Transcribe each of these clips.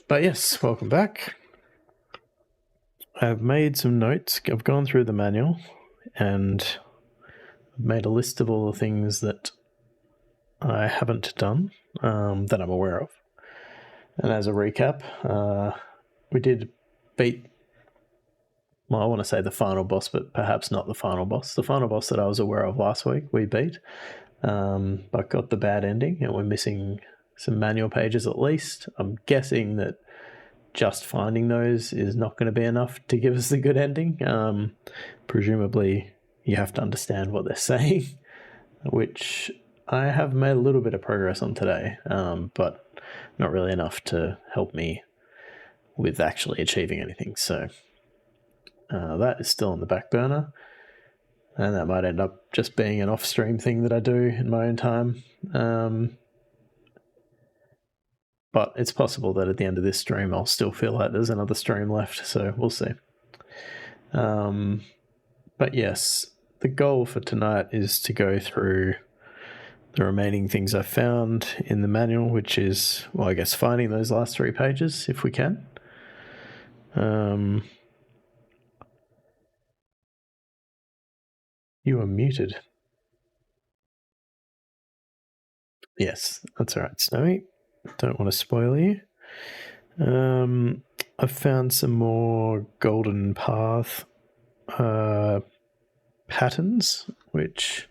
But yes, welcome back. I've made some notes. I've gone through the manual and made a list of all the things that I haven't done that I'm aware of. And as a recap, we did beat, well, I want to say the final boss, but perhaps not the final boss. The final boss that I was aware of last week, we beat, but got the bad ending, and we're missing some manual pages at least. I'm guessing that just finding those is not going to be enough to give us the good ending. Presumably, you have to understand what they're saying, which I have made a little bit of progress on today, but not really enough to help me with actually achieving anything. So that is still on the back burner, and that might end up just being an off-stream thing that I do in my own time. But it's possible that at the end of this stream, I'll still feel like there's another stream left, so we'll see. But yes, the goal for tonight is to go through the remaining things I found in the manual, which is, well, I guess finding those last 3 pages if we can. You are muted. Yes, that's all right, Snowy. Don't want to spoil you. I've found some more golden path patterns, which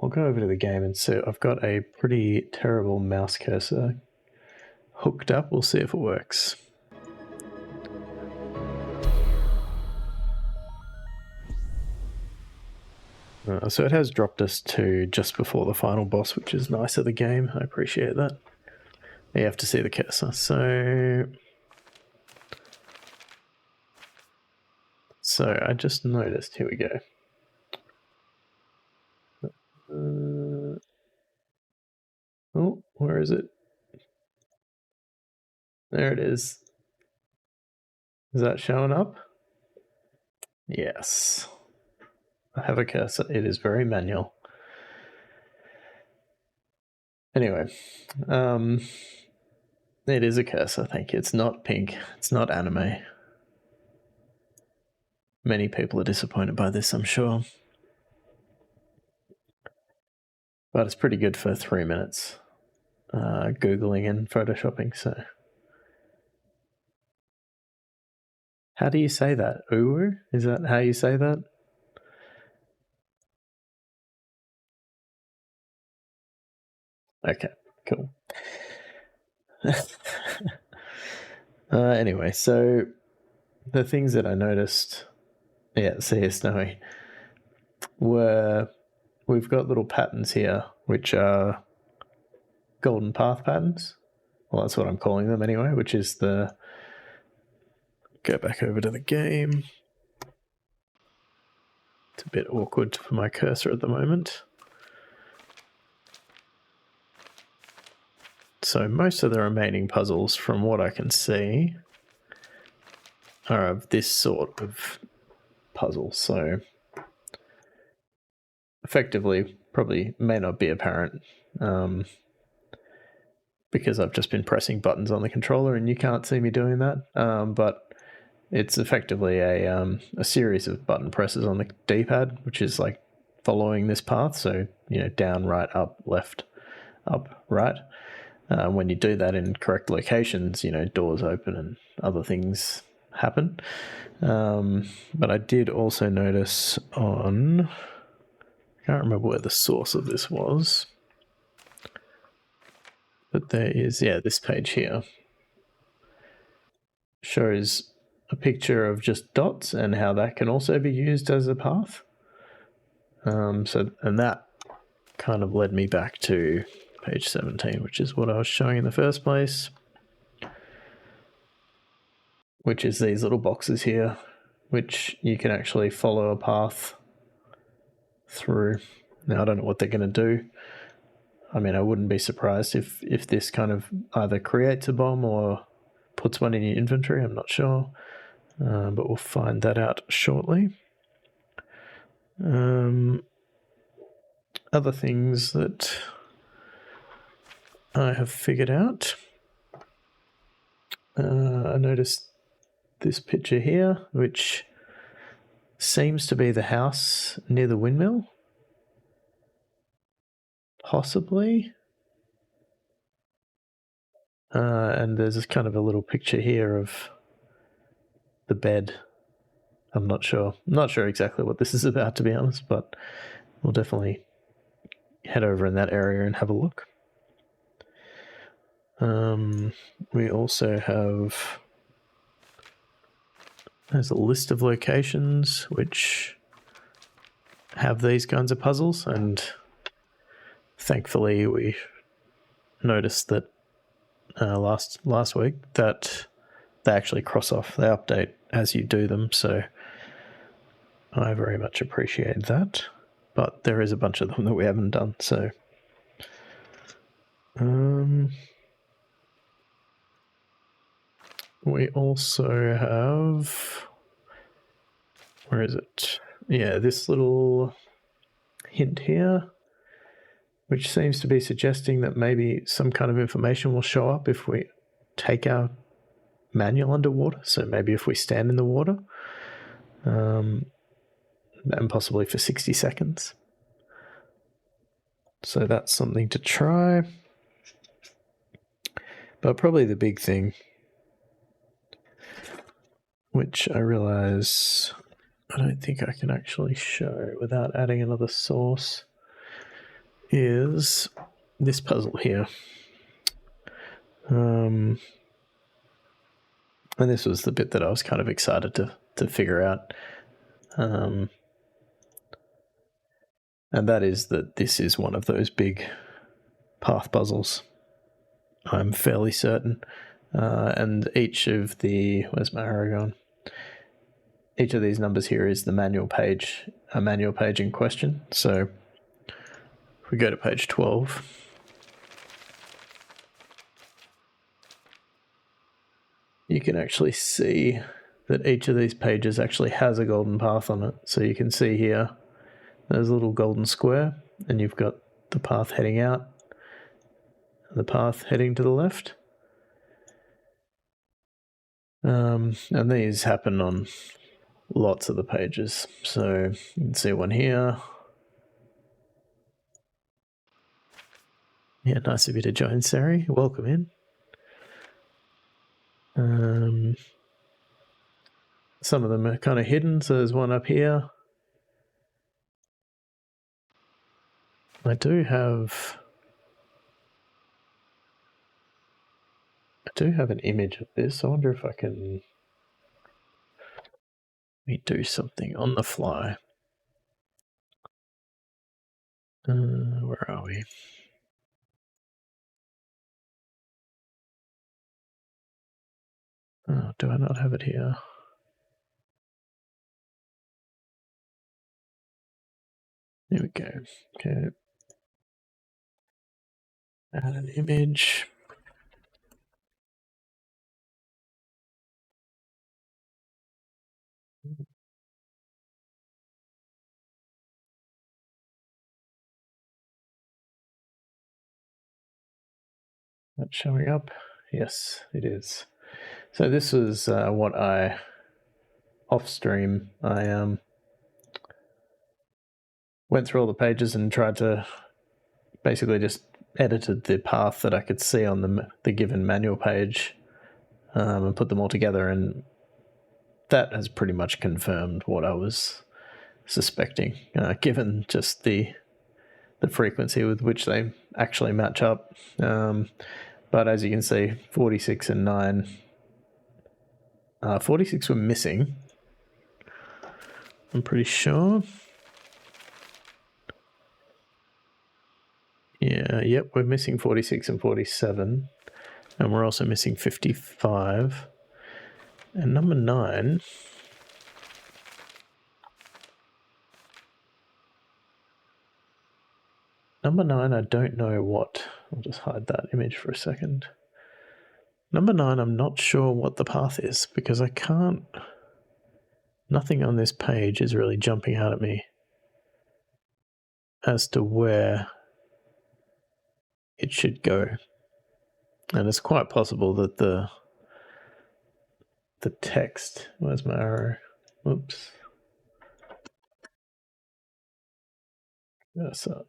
I'll go over to the game and see. I've got a pretty terrible mouse cursor hooked up. We'll see if it works. So it has dropped us to just before the final boss, which is nice of the game. I appreciate that. You have to see the cursor. So I just noticed, here we go. Oh, where is it? There it is. Is that showing up? Yes. I have a cursor. It is very manual. Anyway, it is a cursor, thank you. It's not pink. It's not anime. Many people are disappointed by this, I'm sure. But it's pretty good for 3 minutes. Googling and photoshopping, so. How do you say that? Uwu? Is that how you say that? Okay, cool. Anyway, so the things that I noticed, yeah, see here, Snowy, were we've got little patterns here, which are golden path patterns. Well, that's what I'm calling them anyway, which is the, go back over to the game. It's a bit awkward for my cursor at the moment. So most of the remaining puzzles, from what I can see, are of this sort of puzzle. So effectively, probably may not be apparent because I've just been pressing buttons on the controller and you can't see me doing that. But it's effectively a series of button presses on the D-pad, which is like following this path. So, down, right, up, left, up, right. When you do that in correct locations, doors open and other things happen. But I did also notice on, I can't remember where the source of this was, but there is, this page here shows a picture of just dots and how that can also be used as a path. And that kind of led me back to page 17, which is what I was showing in the first place, which is these little boxes here, which you can actually follow a path through. Now, I don't know what they're going to do. I mean, I wouldn't be surprised if this kind of either creates a bomb or puts one in your inventory. I'm not sure, but we'll find that out shortly. Other things that I have figured out. I noticed this picture here, which seems to be the house near the windmill. Possibly. And there's kind of a little picture here of the bed. I'm not sure. I'm not sure exactly what this is about, to be honest, but we'll definitely head over in that area and have a look. We also have, there's a list of locations which have these kinds of puzzles, and thankfully we noticed that last week that they actually cross off, they update as you do them, so I very much appreciate that. But there is a bunch of them that we haven't done, so we also have, where is it? Yeah, this little hint here, which seems to be suggesting that maybe some kind of information will show up if we take our manual underwater. So maybe if we stand in the water, and possibly for 60 seconds. So that's something to try. But probably the big thing, which I realize I don't think I can actually show without adding another source, is this puzzle here. And this was the bit that I was kind of excited to figure out. And that is that this is one of those big path puzzles. I'm fairly certain. And each of the, where's my arrow gone? Each of these numbers here is the manual page, a manual page in question. So if we go to page 12, you can actually see that each of these pages actually has a golden path on it. So you can see here, there's a little golden square, and you've got the path heading out, and the path heading to the left. And these happen on lots of the pages. So you can see one here. Yeah, nice of you to join, Sari. Welcome in. Some of them are kind of hidden, so there's one up here. I do have an image of this. I wonder if I can do something on the fly. Where are we? Oh, do I not have it here? There we go. Okay. Add an image. That's showing up. Yes, it is. So this was what I, off stream, I went through all the pages and tried to basically just edited the path that I could see on the given manual page and put them all together, and that has pretty much confirmed what I was suspecting, given just the frequency with which they actually match up. But as you can see, 46 and 9, 46 were missing, I'm pretty sure. Yeah, yep, we're missing 46 and 47, and we're also missing 55. And number 9... Number 9, I don't know what. I'll just hide that image for a second. Number 9, I'm not sure what the path is, because I can't... Nothing on this page is really jumping out at me as to where it should go. And it's quite possible that the the text. Where's my arrow? Oops. Yeah, so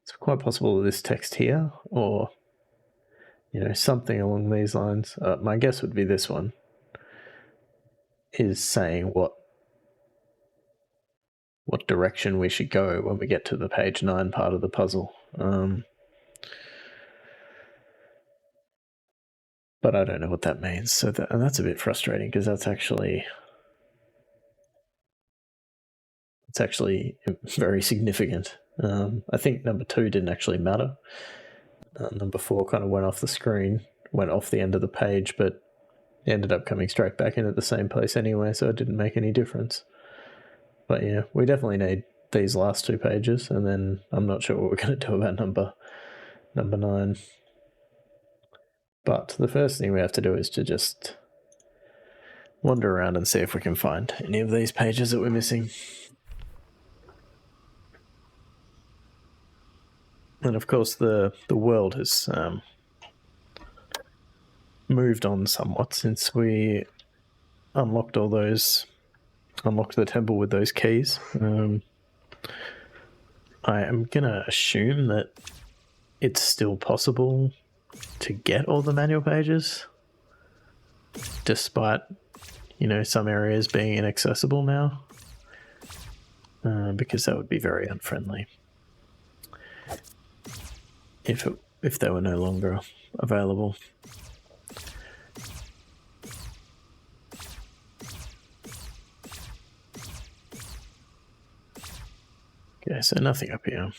it's quite possible that this text here, or something along these lines. My guess would be this one is saying what direction we should go when we get to the page 9 part of the puzzle. But I don't know what that means. So that's a bit frustrating because it's actually very significant. I think number 2 didn't actually matter. Number 4 kind of went off the screen, went off the end of the page, but ended up coming straight back in at the same place anyway, so it didn't make any difference. But yeah, we definitely need these last 2 pages, and then I'm not sure what we're going to do about number 9. But the first thing we have to do is to just wander around and see if we can find any of these pages that we're missing. And of course, the world has moved on somewhat since we unlocked the temple with those keys. I am going to assume that it's still possible to get all the manual pages, despite, some areas being inaccessible now, because that would be very unfriendly if they were no longer available. Okay, so nothing up here.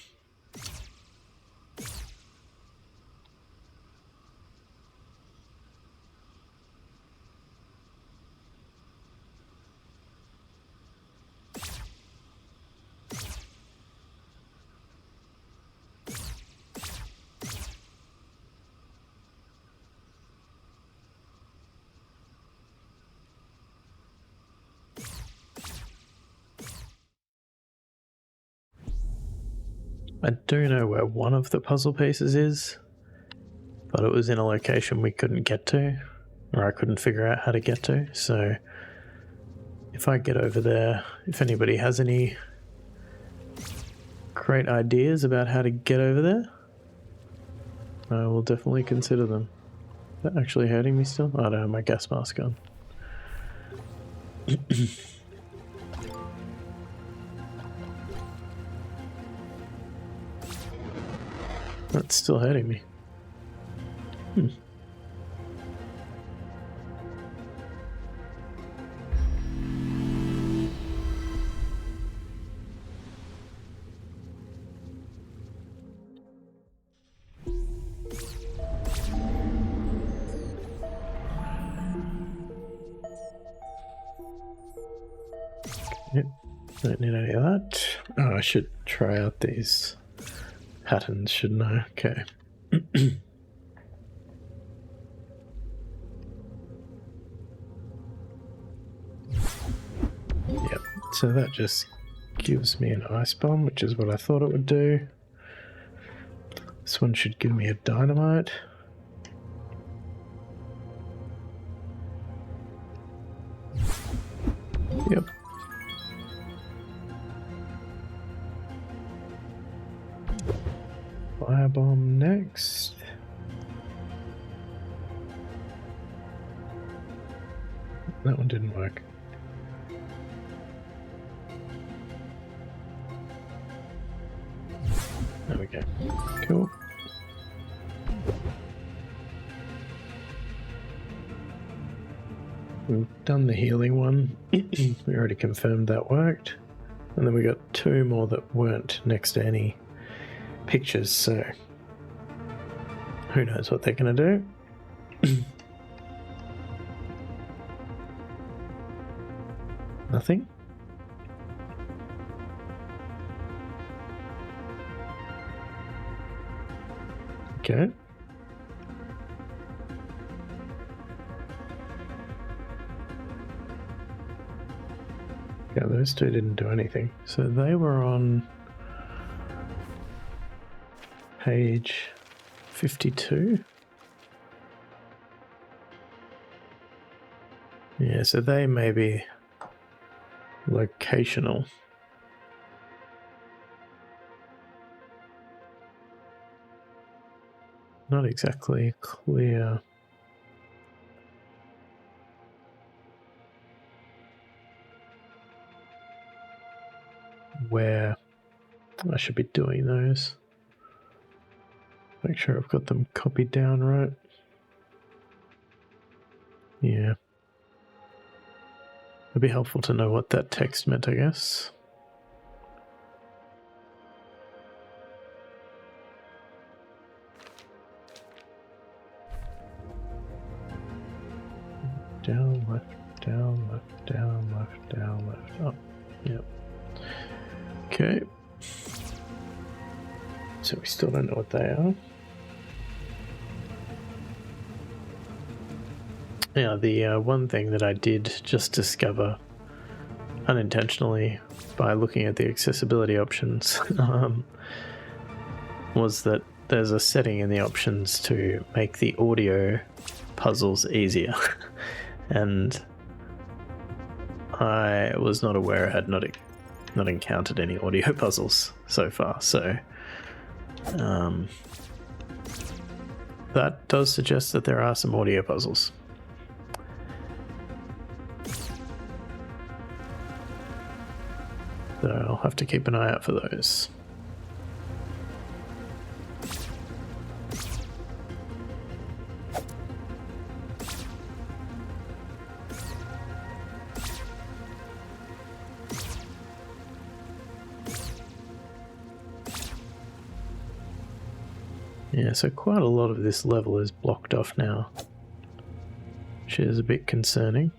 I do know where one of the puzzle pieces is, but it was in a location we couldn't get to, or I couldn't figure out how to get to. So if I get over there, if anybody has any great ideas about how to get over there, I will definitely consider them. Is that actually hurting me still? I don't have my gas mask on. That's still hurting me. Yep, don't need any of that. Oh, I should try out these patterns, shouldn't I? Okay. Yep, so that just gives me an ice bomb, which is what I thought it would do. This one should give me a dynamite. Yep. Firebomb next. That one didn't work. There we go. Cool. We've done the healing one. We already confirmed that worked. And then we got 2 more that weren't next to any pictures, so who knows what they're going to do. Nothing? Okay. Yeah, those 2 didn't do anything. So they were on page 52. Yeah, so they may be locational. Not exactly clear. Where I should be doing those. Make sure I've got them copied down right. Yeah. It'd be helpful to know what that text meant, I guess. Down, left, down, left, down, left, down, left, up. Yep. Okay. So we still don't know what they are. Yeah, the one thing that I did just discover unintentionally by looking at the accessibility options was that there's a setting in the options to make the audio puzzles easier. And I was not aware I had not encountered any audio puzzles so far, so that does suggest that there are some audio puzzles. So I'll have to keep an eye out for those. Yeah, so quite a lot of this level is blocked off now, which is a bit concerning.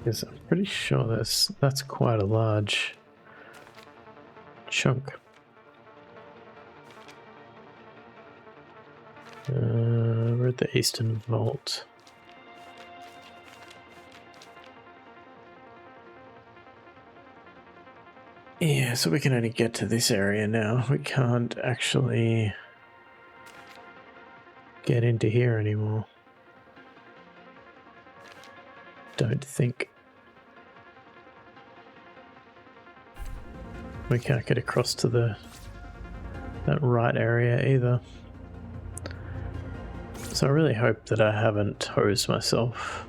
Yes, I'm pretty sure that's quite a large chunk. We're at the Eastern Vault. Yeah, so we can only get to this area now. We can't actually get into here anymore. Don't think. We can't get across to that right area either. So I really hope that I haven't hosed myself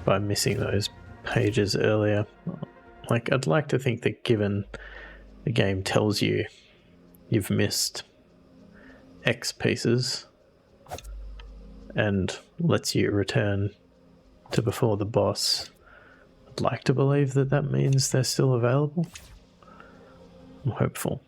by missing those pages earlier. Like, I'd like to think that given the game tells you you've missed X pieces and lets you return to before the boss, I'd like to believe that that means they're still available. I'm hopeful.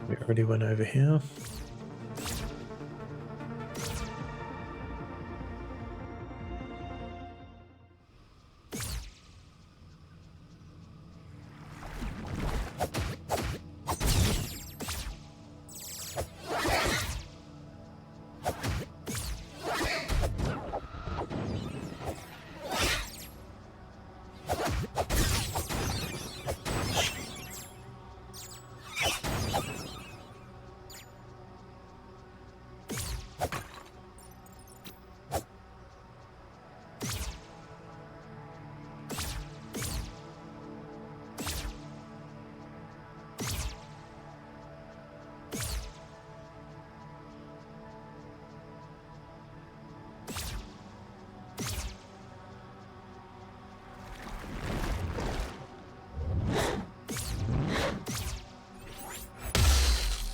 We already went over here.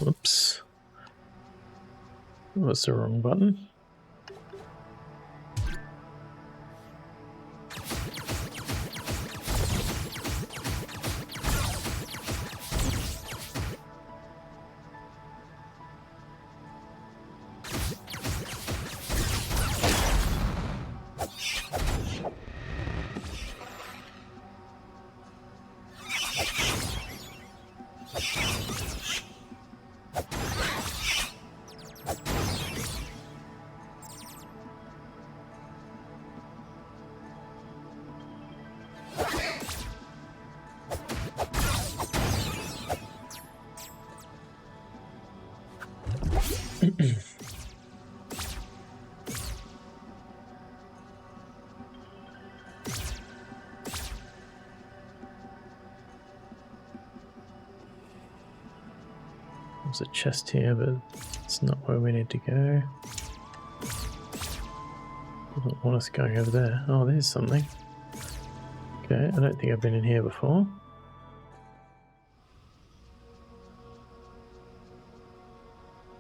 Whoops. That was the wrong button. There's a chest here, but it's not where we need to go. Doesn't want us going over there. Oh, there's something. Okay, I don't think I've been in here before.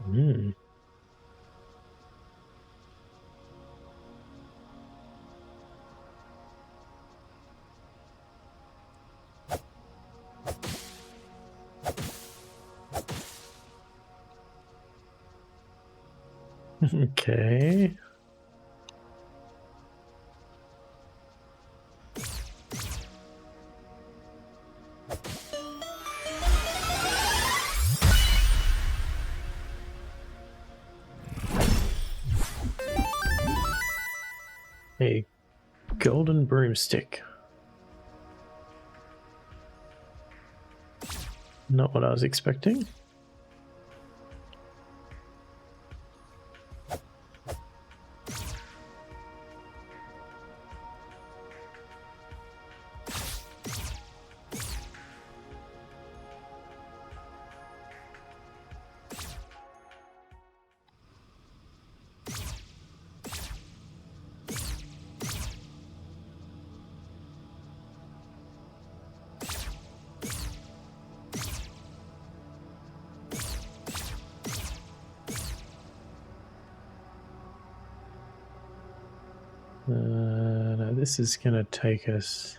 Hmm. Okay. A golden broomstick. Not what I was expecting. No, this is going to take us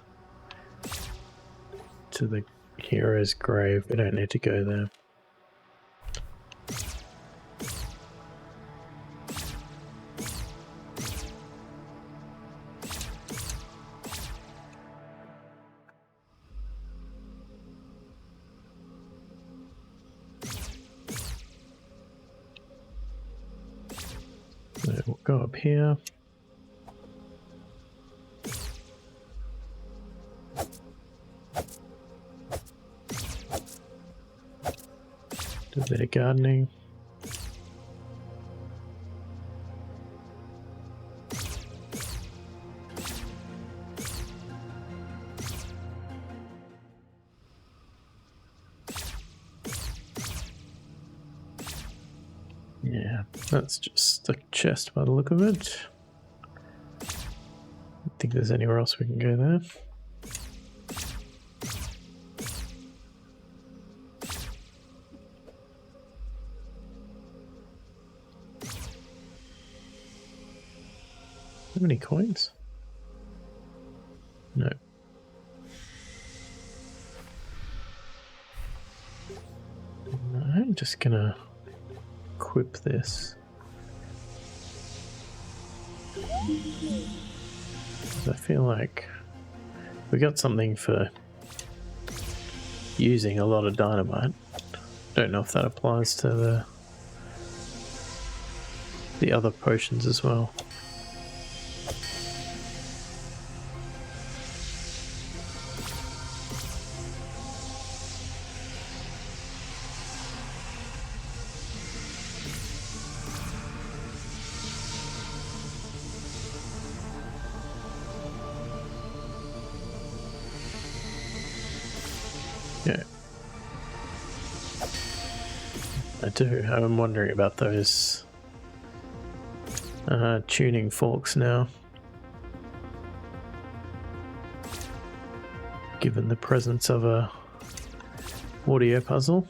to the hero's grave. We don't need to go there. So we'll go up here. Do a bit of gardening. Yeah, that's just a chest by the look of it. I don't think there's anywhere else we can go there. How many coins? No. I'm just gonna equip this. I feel like we got something for using a lot of dynamite. Don't know if that applies to the other potions as well. Yeah. I do. I'm wondering about those tuning forks now. Given the presence of a audio puzzle.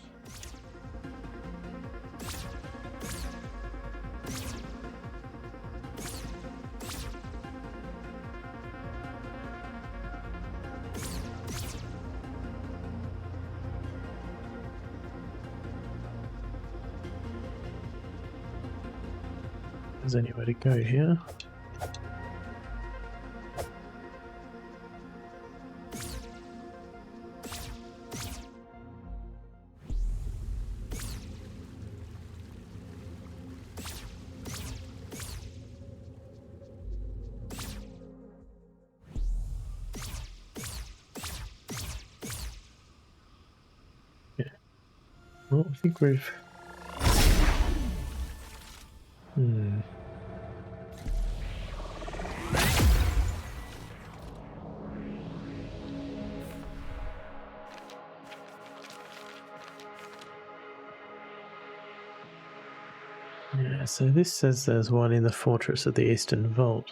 there's anywhere to go here. Well, I think we've... Yeah, so this says there's one in the fortress of the Eastern Vault.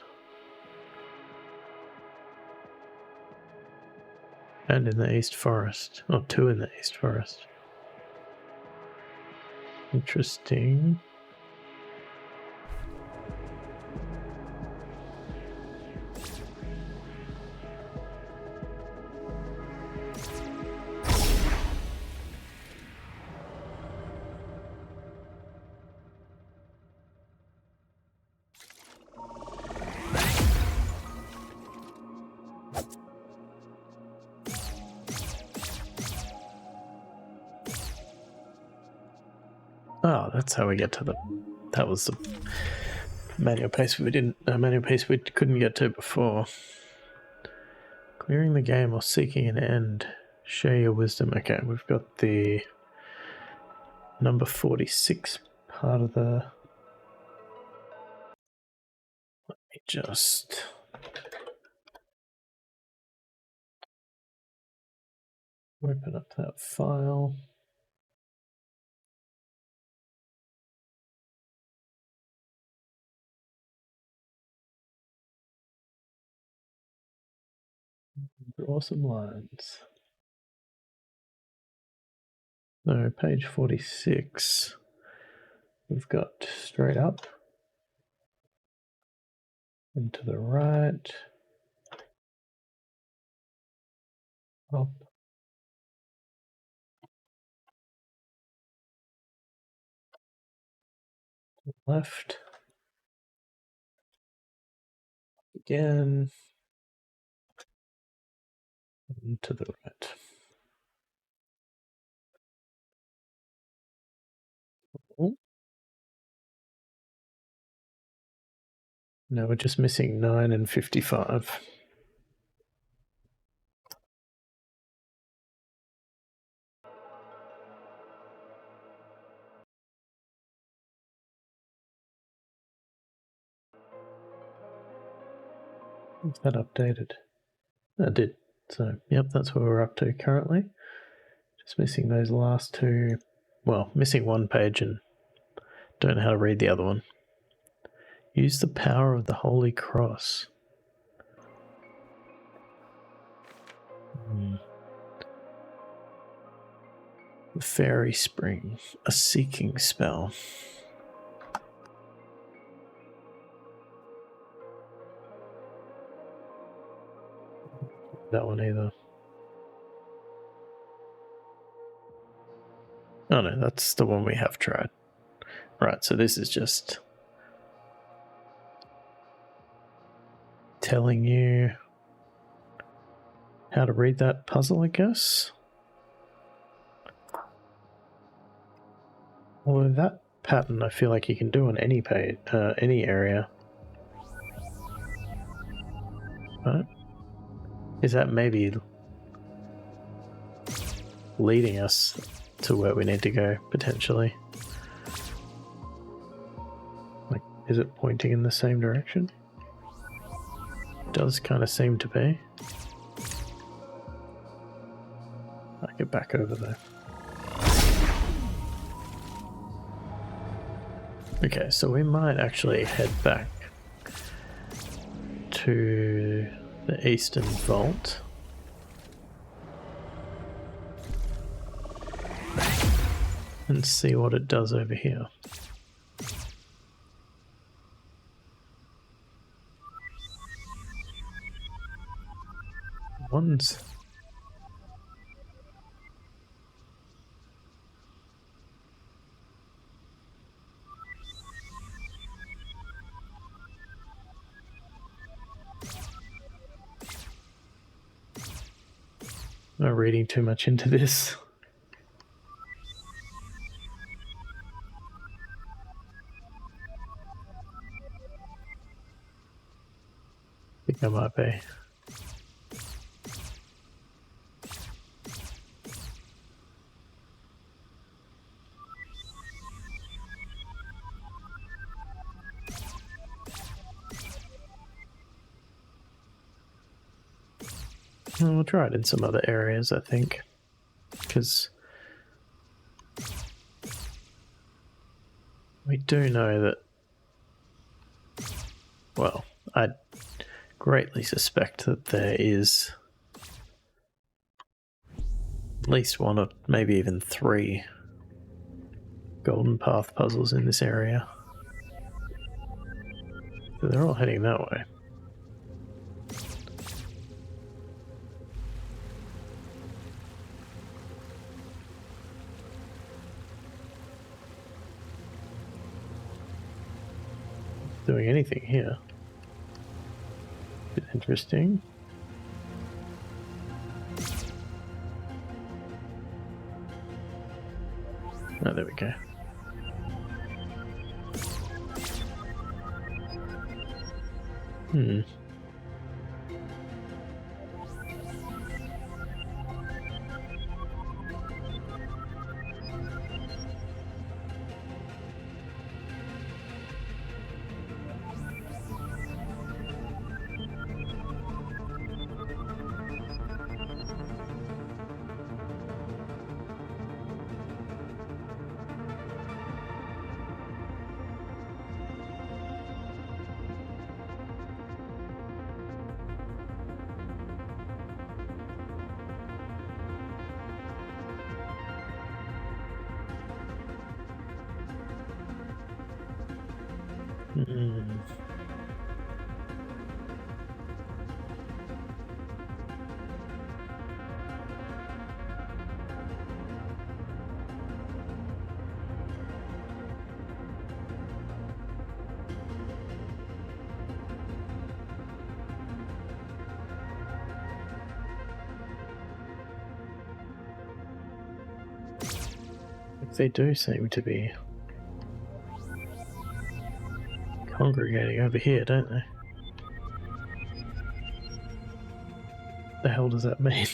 And in the East Forest. Or two in the East Forest. Interesting. Oh, that's how we get to the... That was the manual pace we couldn't get to before. Clearing the game or seeking an end. Share your wisdom. Okay, we've got the number 46 part of the... Let me just... open up that file. Draw some lines. So, page 46. We've got straight up and to the right, up, left, again, and to the right. Oh. No, we're just missing 9 and 55. Is that updated? That did. So, yep, that's where we're up to currently. Just missing those last two. Well, missing one page and don't know how to read the other one. Use the power of the Holy Cross. The Fairy Spring. A seeking spell. That one either. Oh no, that's the one we have tried. Right, so this is just telling you how to read that puzzle, I guess. Although that pattern I feel like you can do on any page, any area. Right? Is that maybe leading us to where we need to go, potentially? Like, is it pointing in the same direction? It does kind of seem to be. I'll get back over there. Okay, so we might actually head back to the Eastern Vault. And see what it does over here. One's... no reading too much into this. I think I might be. We'll try it in some other areas, I think, because we do know that, well, I greatly suspect that there is at least one or maybe even 3 golden path puzzles in this area. So they're all heading that way. Doing anything here. Bit interesting. Oh, there we go. They do seem to be congregating over here, don't they? What the hell does that mean?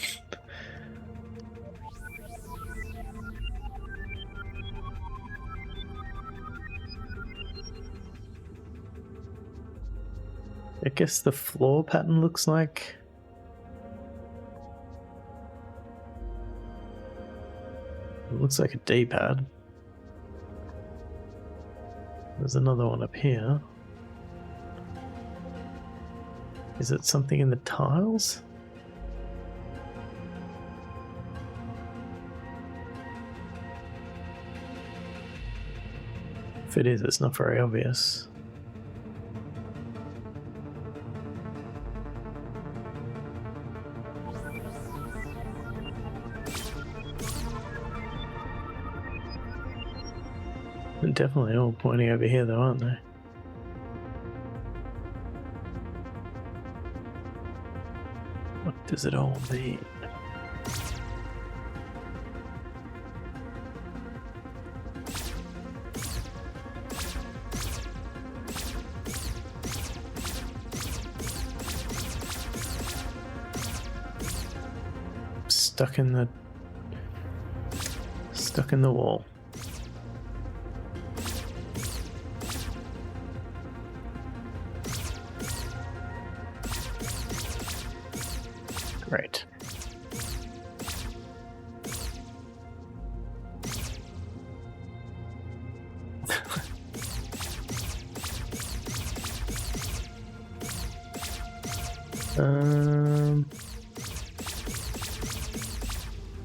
I guess the floor pattern looks like... It looks like a D-pad. There's another one up here. Is it something in the tiles? If it is, it's not very obvious. They're definitely all pointing over here though, aren't they? What does it all mean? Stuck in the wall. Great.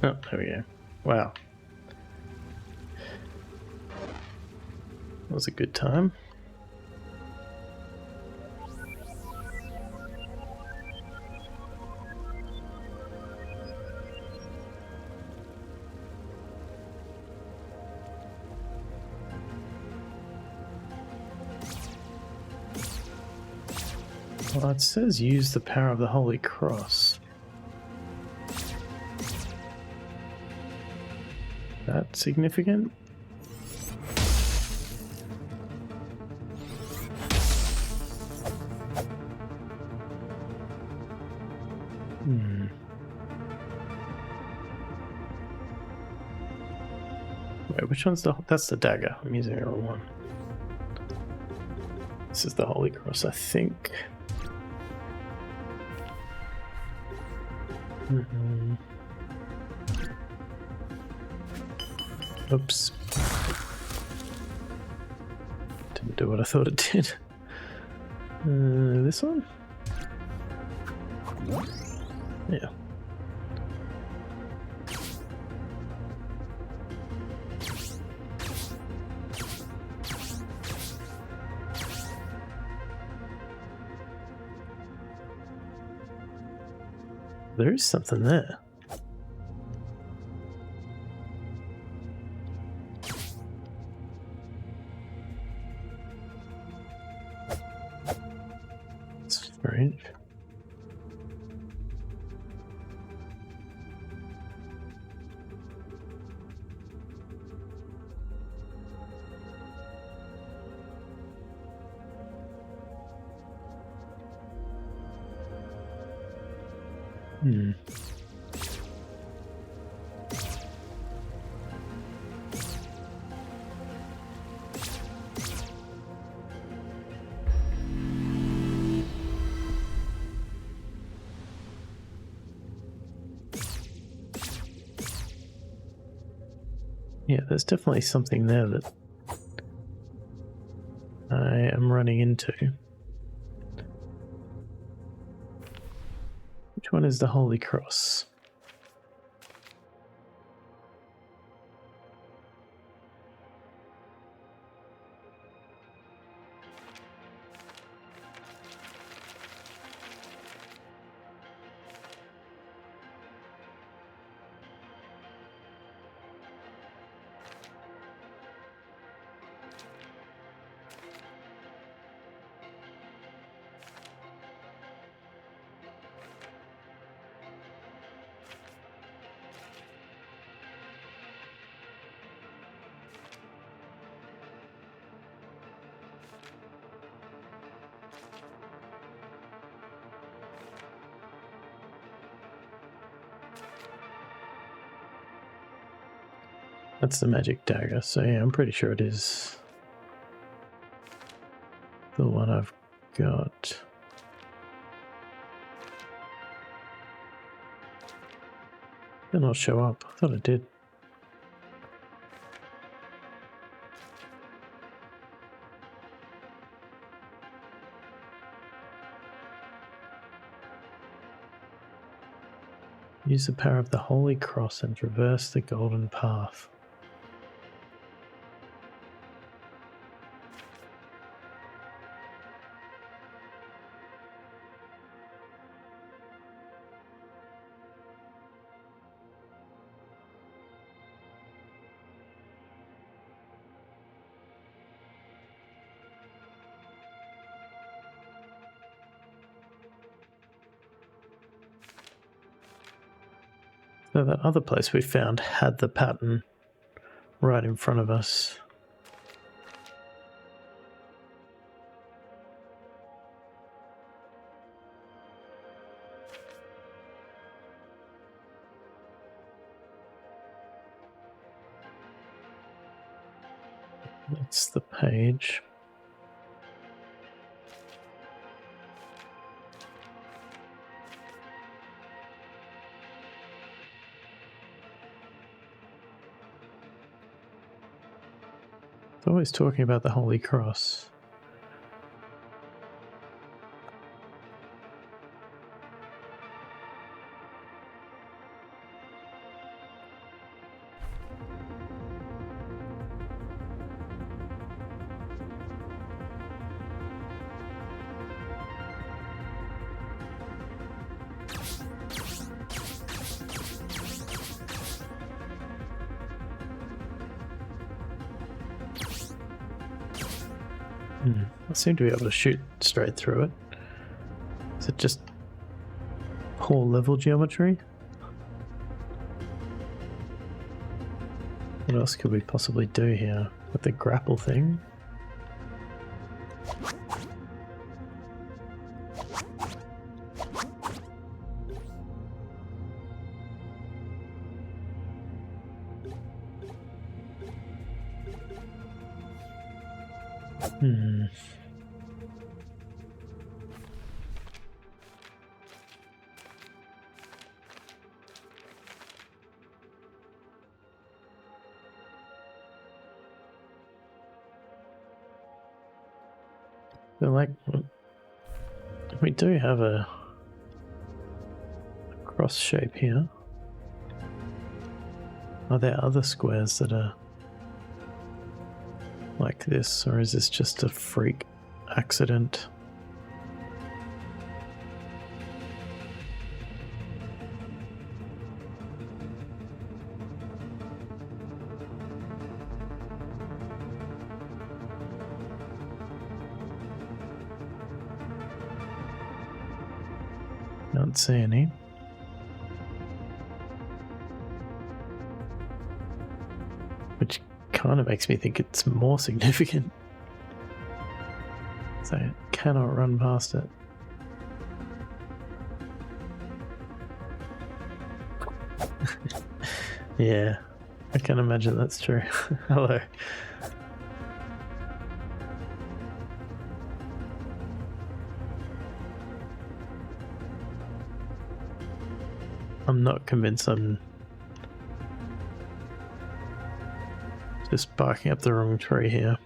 Oh, there we go. Wow. That was a good time. Well, it says use the power of the Holy Cross. that significant? Wait, which one's that's the dagger. I'm using the wrong one. This is the Holy Cross, I think. Oops. Didn't do what I thought it did. This one? Yeah. There is something there. It's strange. Yeah, there's definitely something there that I am running into. Which one is the Holy Cross? That's the magic dagger, so yeah, I'm pretty sure it is the one I've got. Did not show up. I thought it did. Use the power of the Holy Cross and traverse the golden path. So that other place we found had the pattern right in front of us. That's the page. It's always talking about the Holy Cross. I seem to be able to shoot straight through it. Is it just poor level geometry? What else could we possibly do here with the grapple thing? They're like, we do have a cross shape here. Are there other squares that are like this, or is this just a freak accident? Can't see any. Which kind of makes me think it's more significant. So I cannot run past it. Yeah, I can imagine that's true. Hello. I'm not convinced I'm just barking up the wrong tree here.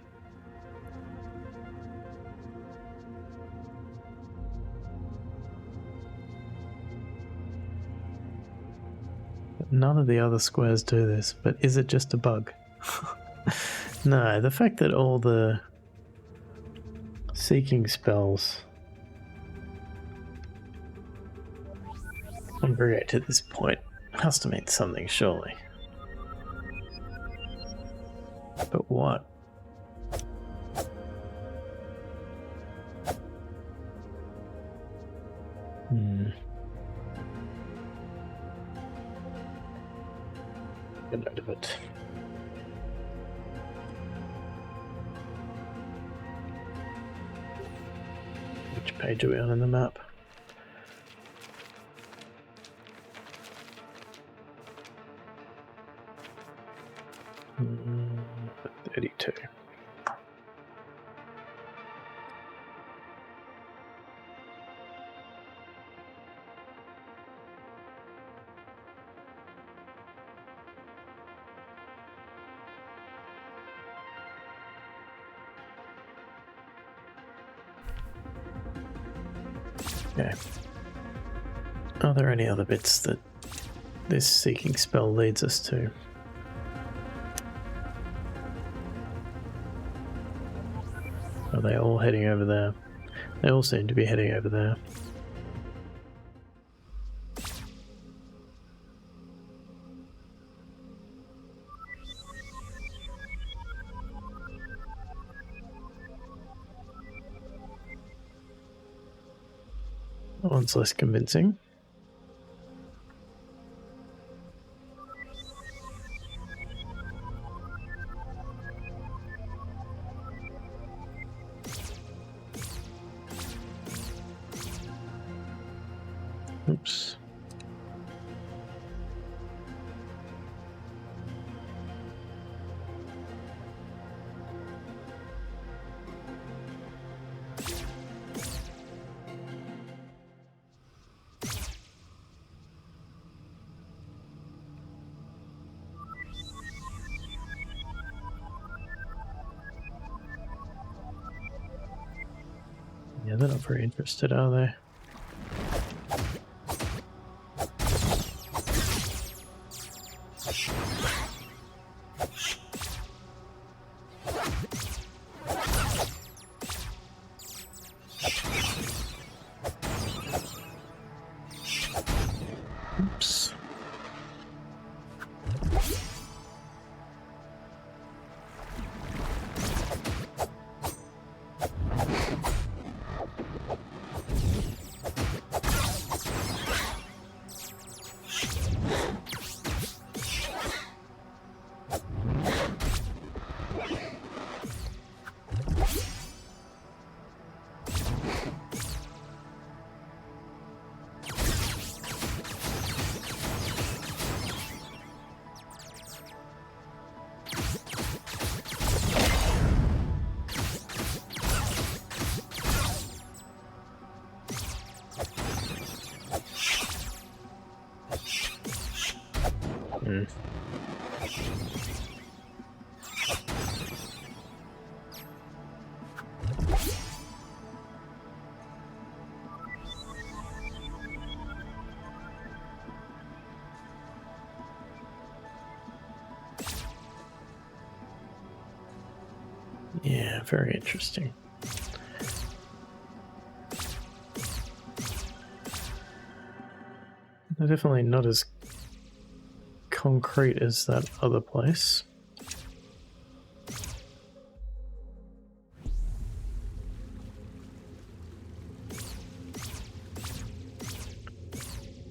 None of the other squares do this, but is it just a bug? No, the fact that all the seeking spells congregate at this point has to mean something, surely. But what? Get out of it. Which page are we on in the map? Mm, 32. Okay. Are there any other bits that this seeking spell leads us to? Are they all heading over there? They all seem to be heading over there. That one's less convincing. Oops. Yeah, they're not very interested, are they? Oops. Hmm. Yeah, very interesting. They're definitely not as concrete as that other place.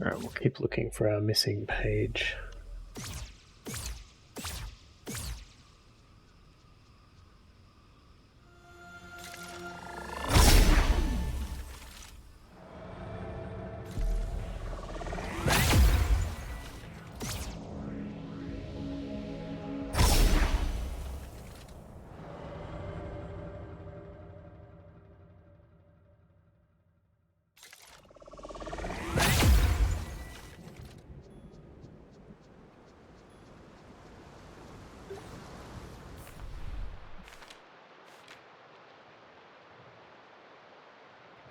Alright, we'll keep looking for our missing page.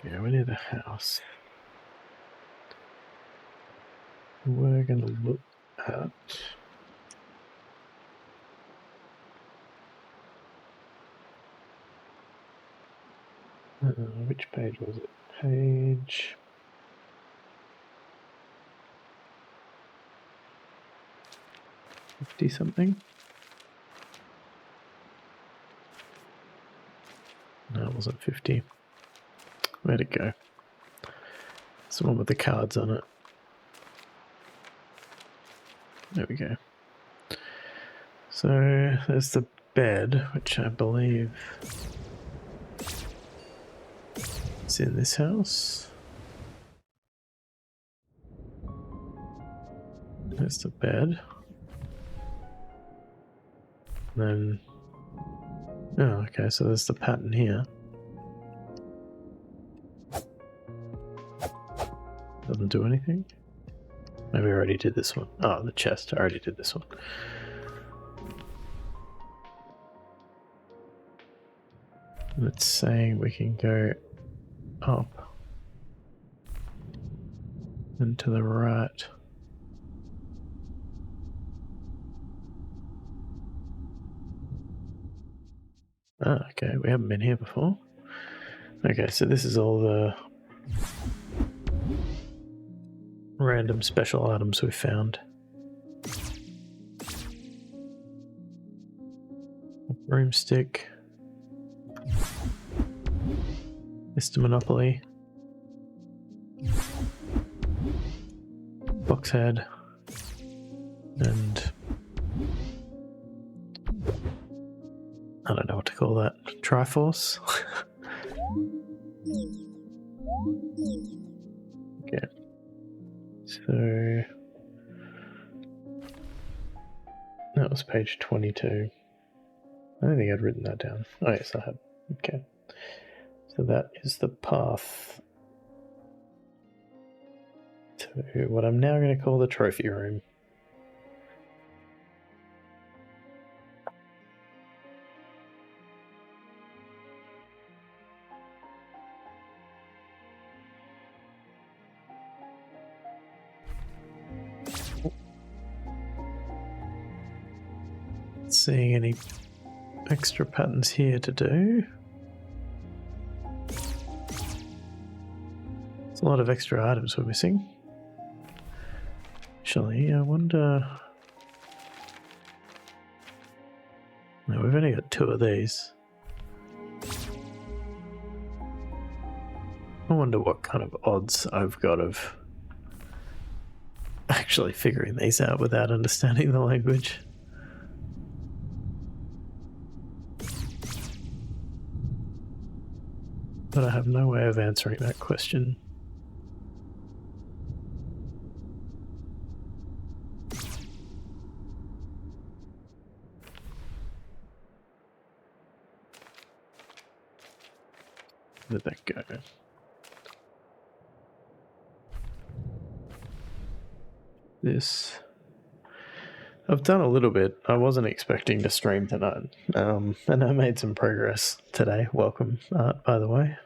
Yeah, we're near the house. We're going to look at... which page was it? Page... 50 something? No, it wasn't 50. Where'd it go? It's the one with the cards on it. There we go. So there's the bed, which I believe is in this house. There's the bed. And then, oh, okay, so there's the pattern here. Doesn't do anything. Maybe I already did this one. Oh, the chest. I already did this one. And it's saying we can go up and to the right. Ah, okay, we haven't been here before. Okay, so this is all the random special items we found. Broomstick. Mr. Monopoly. Box head. And I don't know what to call that. Triforce? Okay. So that was page 22. I don't think I'd written that down. Oh yes, I had. Okay. So that is the path to what I'm now going to call the trophy room. Not seeing any extra patterns here to do. There's a lot of extra items we're missing. Actually, I wonder... No, we've only got 2 of these. I wonder what kind of odds I've got of actually figuring these out without understanding the language. But I have no way of answering that question. Where did that go? This. I've done a little bit. I wasn't expecting to stream tonight, and I made some progress today. Welcome, by the way.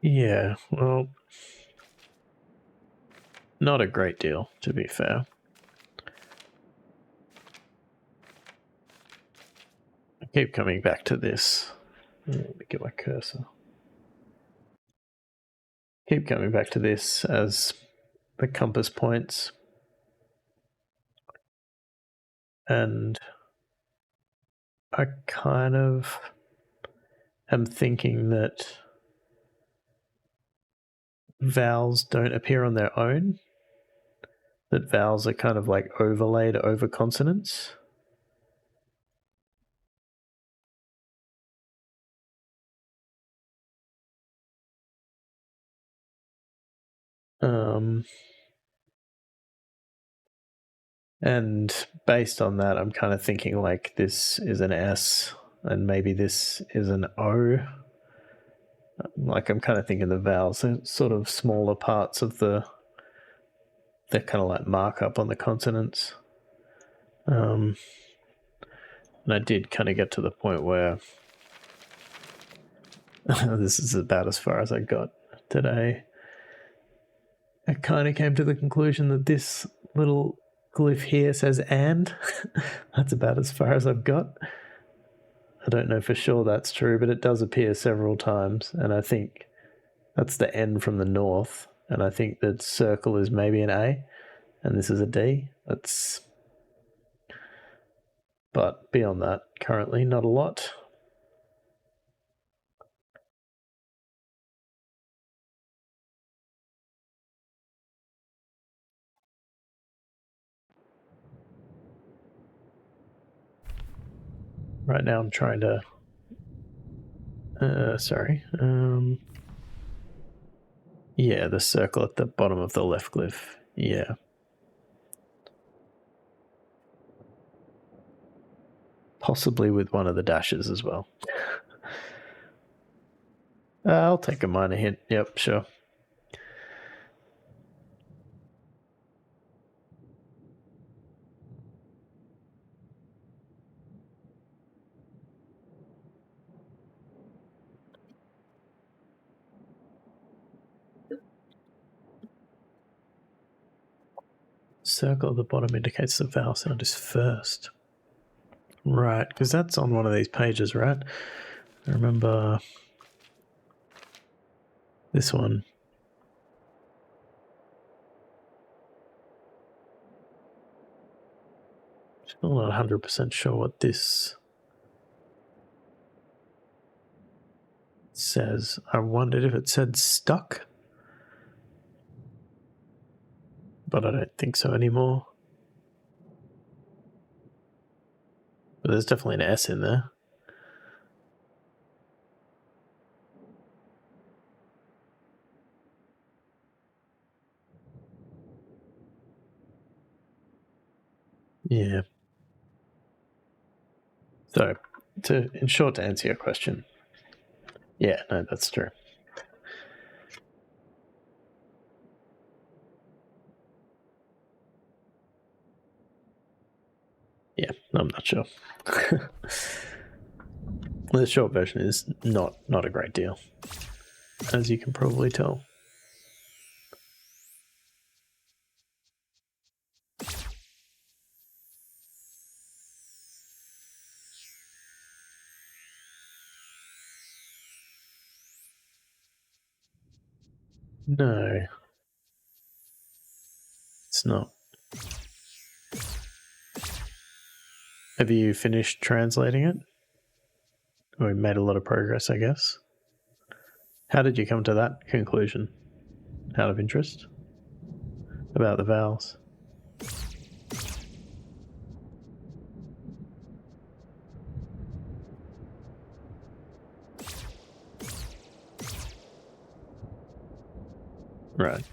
Yeah, well, not a great deal, to be fair. I keep coming back to this. Let me get my cursor. Keep coming back to this as the compass points. And I kind of am thinking that vowels don't appear on their own, that vowels are kind of like overlaid over consonants. And based on that, I'm kind of thinking like this is an S and maybe this is an O. Like I'm kind of thinking the vowels are sort of smaller parts of they're kind of like markup on the consonants. And I did kind of get to the point where this is about as far as I got today. I kind of came to the conclusion that this little glyph here says and. That's about as far as I've got. I don't know for sure that's true, but it does appear several times, and I think that's the N from the north, and I think that circle is maybe an A, and this is a D. But beyond that, currently not a lot. Right now I'm trying to yeah, the circle at the bottom of the left glyph. Yeah. Possibly with one of the dashes as well. I'll take a minor hint. Yep, sure. Circle at the bottom indicates the vowel sound is first. Right, because that's on one of these pages, right? I remember this one. Still not 100% sure what this says. I wondered if it said stuck, but I don't think so anymore. But there's definitely an S in there. Yeah. So, in short, to answer your question, yeah, no, that's true. Yeah, I'm not sure. The short version is not a great deal, as you can probably tell. No, it's not. Have you finished translating it? We made a lot of progress, I guess. How did you come to that conclusion? Out of interest? About the vowels? Right.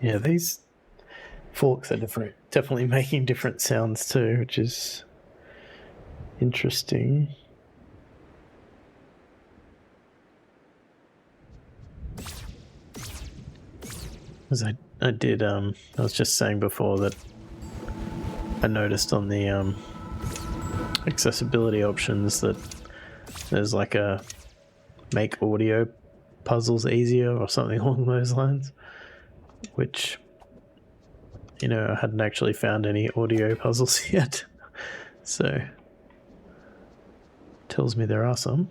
Yeah, these forks are definitely making different sounds too, which is interesting. As I was just saying before that I noticed on the accessibility options that there's like a make audio puzzles easier or something along those lines, which, you know, I hadn't actually found any audio puzzles yet. So tells me there are some.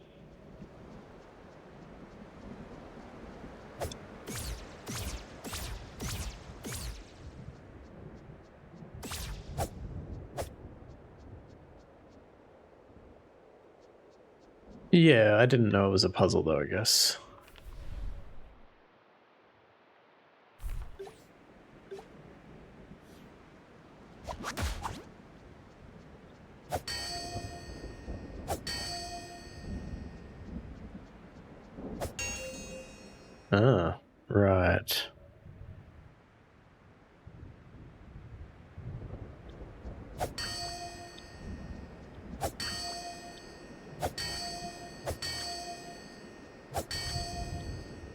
Yeah, I didn't know it was a puzzle though, I guess. Ah, right.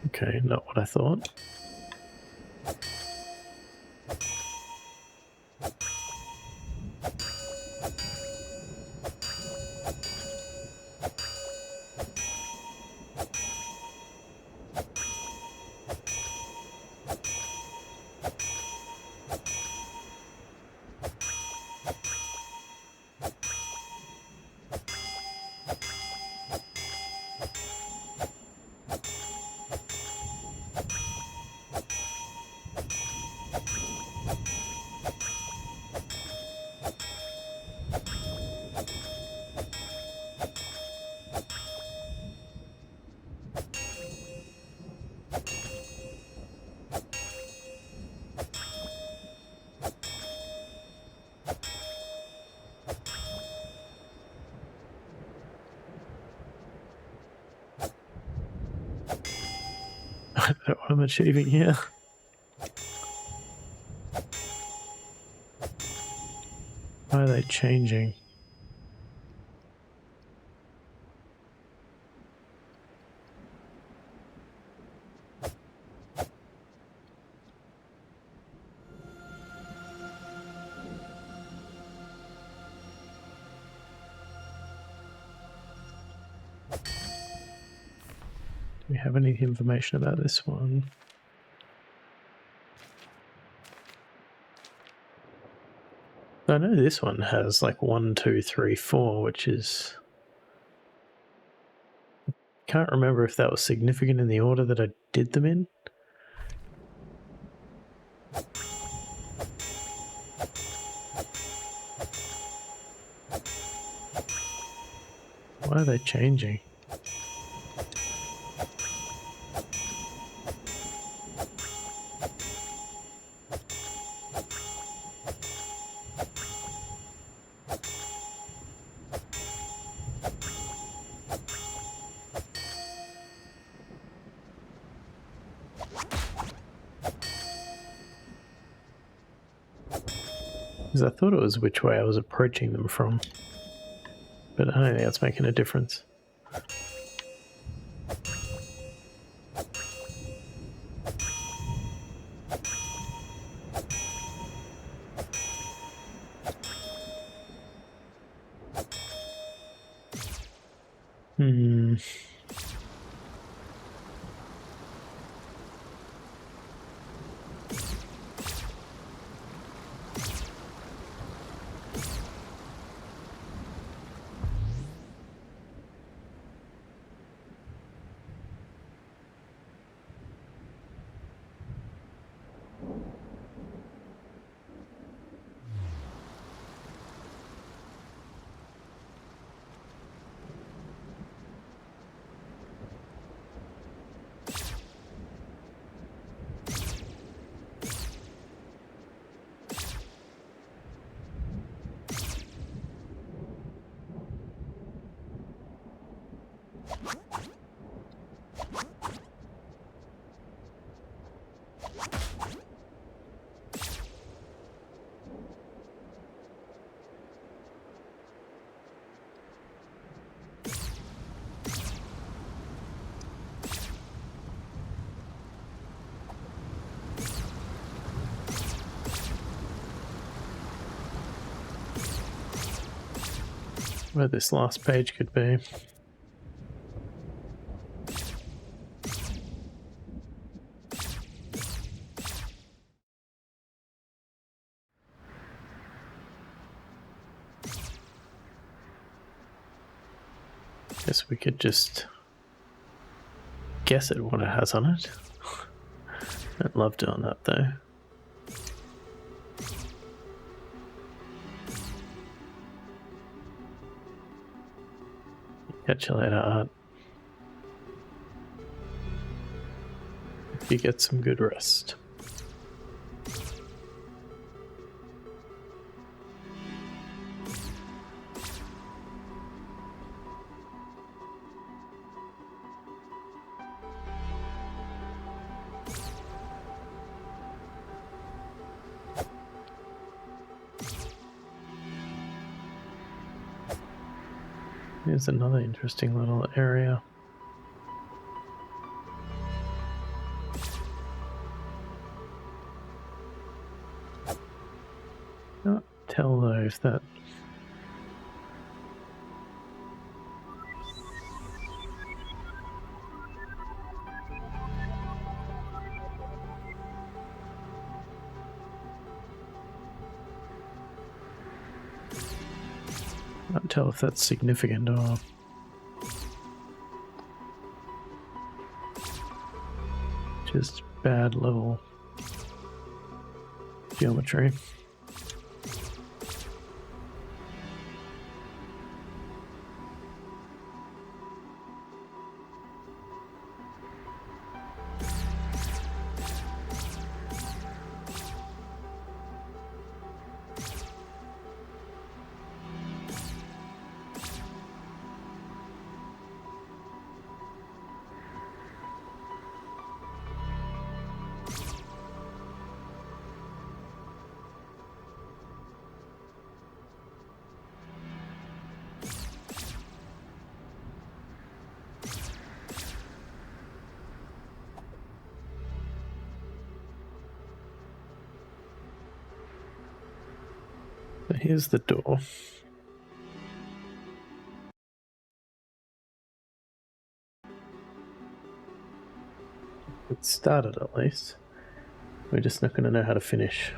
Okay, not what I thought. I don't know what I'm achieving here. Why are they changing? Do we have any information about this one? I know this one has like 1, 2, 3, 4, which is... Can't remember if that was significant in the order that I did them in. Why are they changing? Because I thought it was which way I was approaching them from. But I don't think that's making a difference. Hmm. where this last page could be. Guess we could just guess at what it has on it. I'd love doing that though. Catch you later, Art. Hope you get some good rest. Here's another interesting little area. Can't tell though if that... Can't tell if that's significant or... just bad level geometry. So here's the door. It started at least. We're just not going to know how to finish.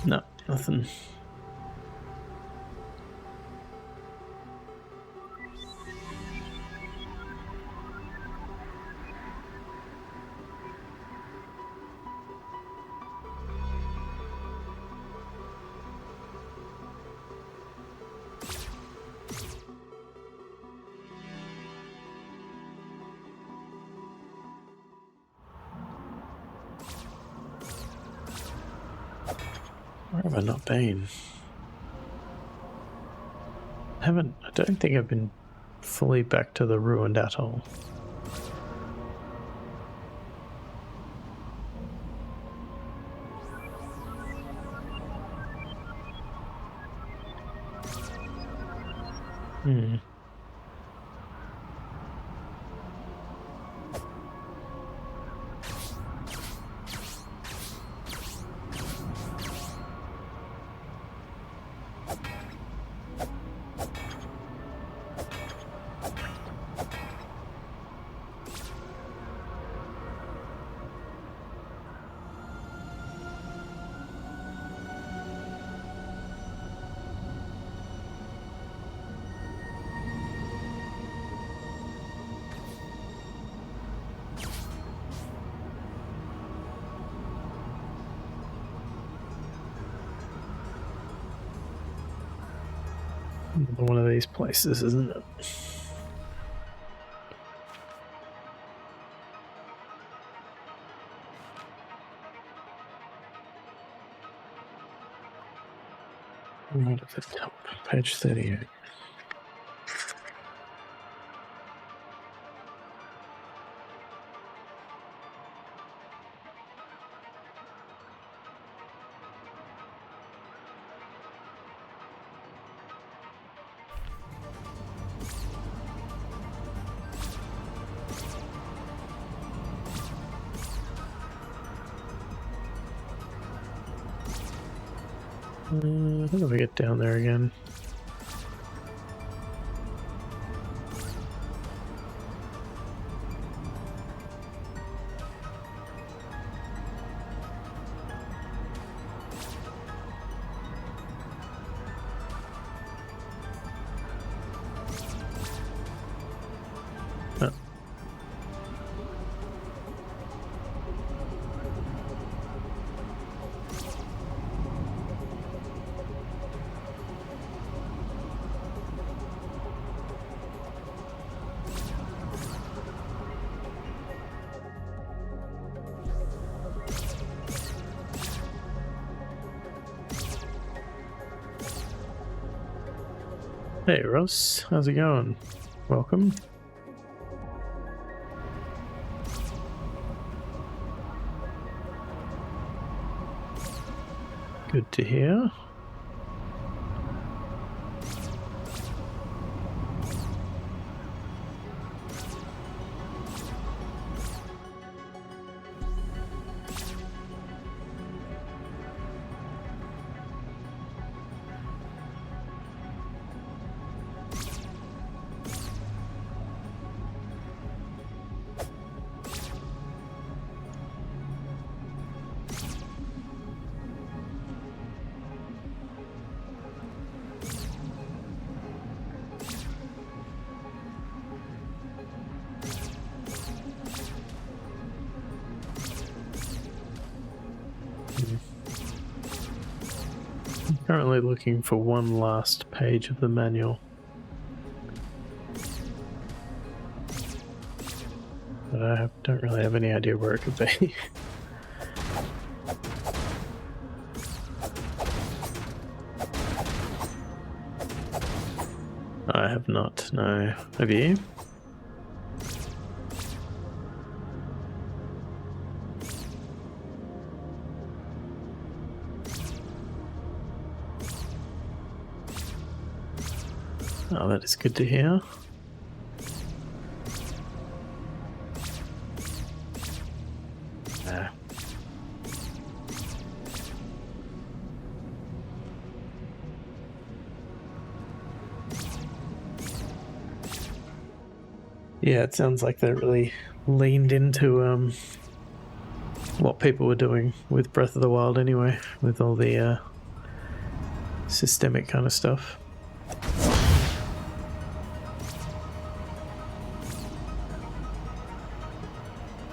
No, nothing. Where have I not been? I don't think I've been fully back to the ruined atoll. Another one of these places, isn't it? Right at the top, page 38. How do we get down there again? Oh. Hey Ross, how's it going? Welcome. Good to hear. Currently looking for one last page of the manual. But I don't really have any idea where it could be. I have not, no. Have you? Oh, that is good to hear. Yeah, it sounds like they really leaned into what people were doing with Breath of the Wild anyway, with all the systemic kind of stuff.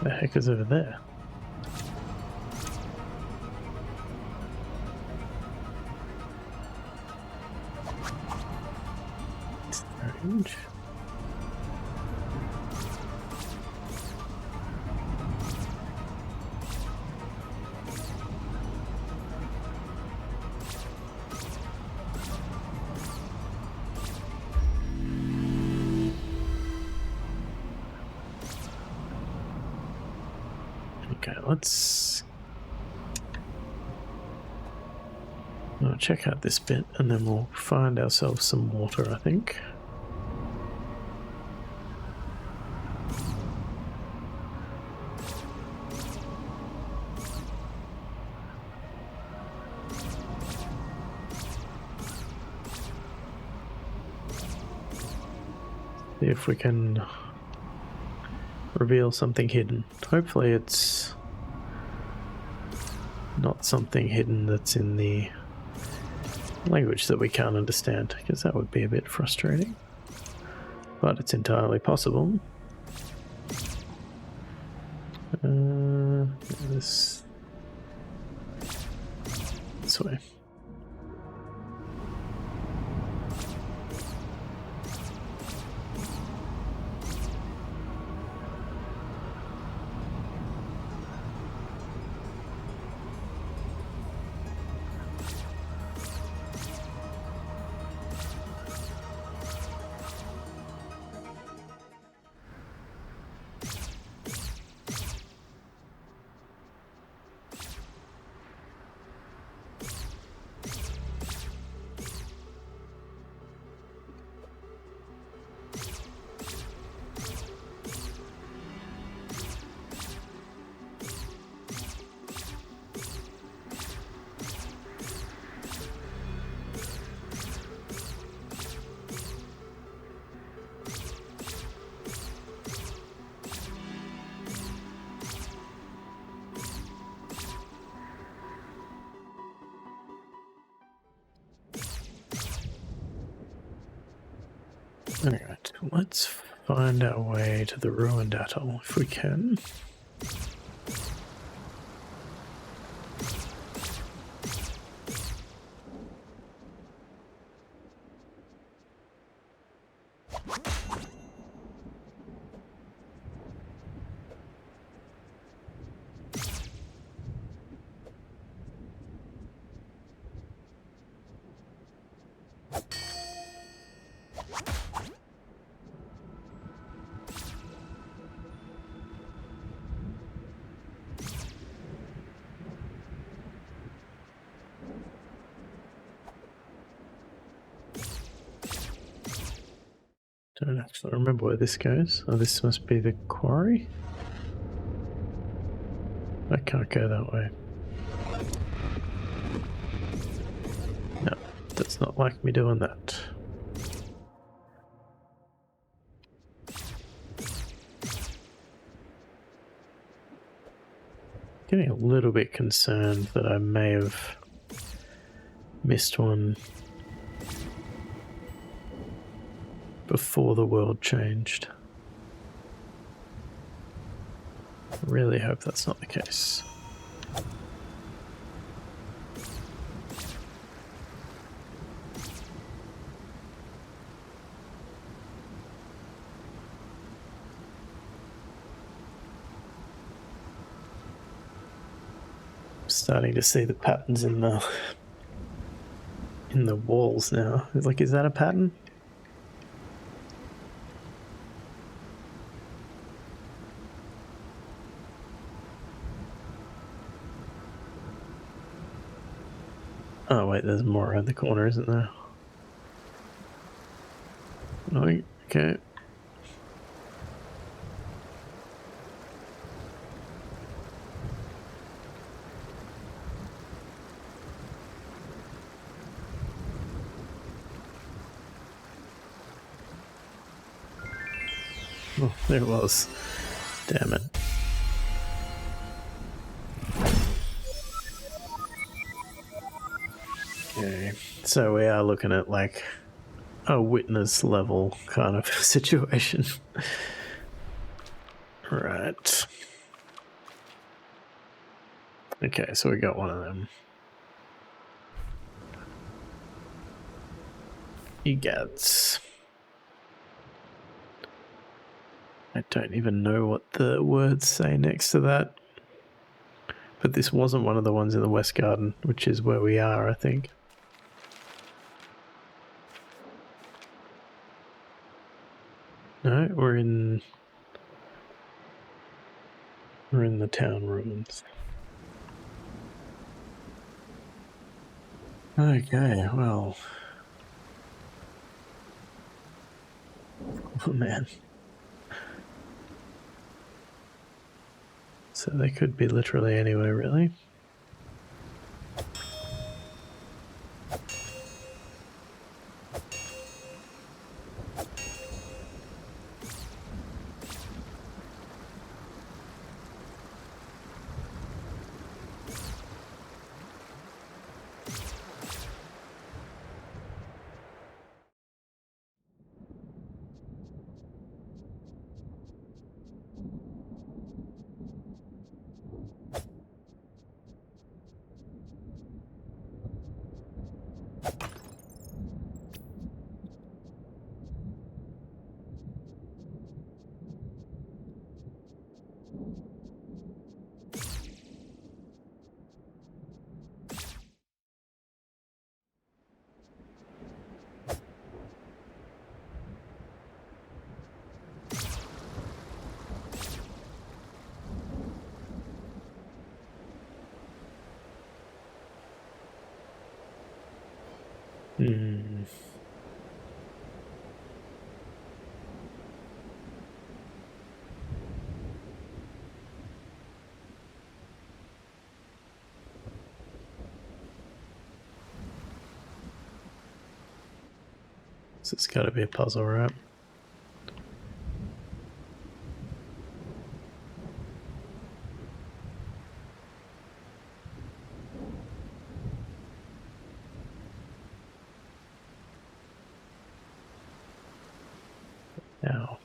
The heck is over there? Strange. Okay, let's check out this bit and then we'll find ourselves some water, I think. See if we can reveal something hidden. Hopefully it's not something hidden that's in the language that we can't understand, because that would be a bit frustrating. But it's entirely possible. This way. Alright, let's find our way to the ruined atoll if we can. Don't actually remember where this goes. Oh, this must be the quarry? I can't go that way. No, does not like me doing that. Getting a little bit concerned that I may have missed one before the world changed. I really hope that's not the case. I'm starting to see the patterns in the walls now. Like, is that a pattern? Oh wait, there's more around the corner, isn't there? Oh, okay. Oh, there it was. Damn it. Okay, so we are looking at like a witness level kind of situation. Right. Okay, so we got one of them. Egads. I don't even know what the words say next to that. But this wasn't one of the ones in the West Garden, which is where we are, I think. No, we're in the town ruins. Okay, well. Oh man. So they could be literally anywhere, really. So it's got to be a puzzle, right? Ow.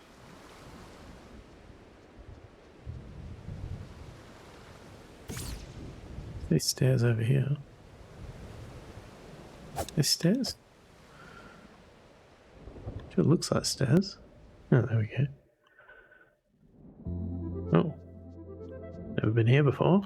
These stairs over here. There's stairs? Sure looks like stairs. Oh, there we go. Oh. Never been here before.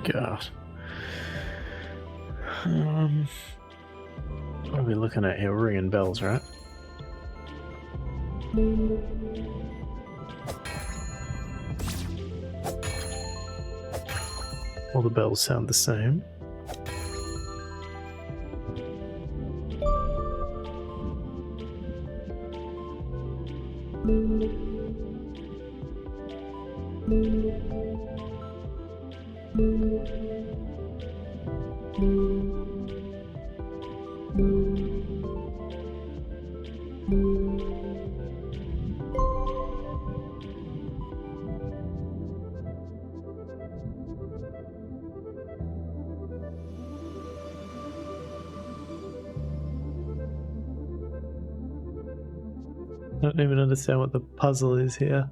God. What are we looking at here? We're ringing bells, right? All the bells sound the same. I don't even understand what the puzzle is here.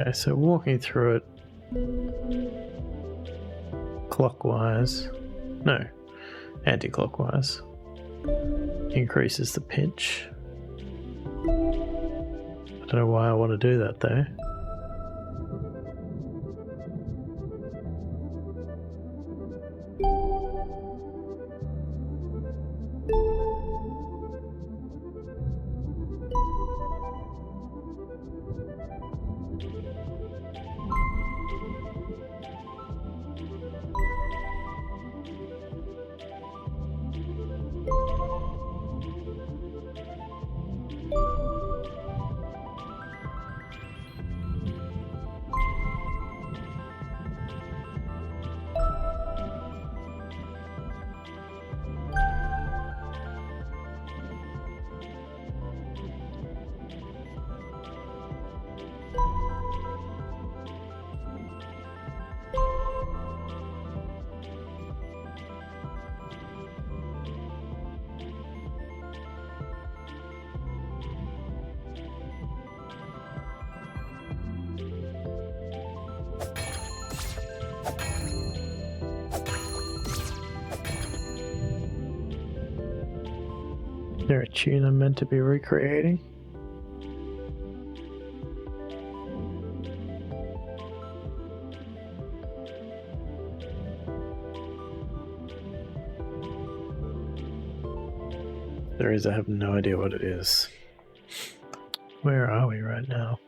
Okay, so walking through it clockwise, no, anti-clockwise, increases the pitch. I don't know why I want to do that though. there a tune I'm meant to be recreating? There is, I have no idea what it is. Where are we right now?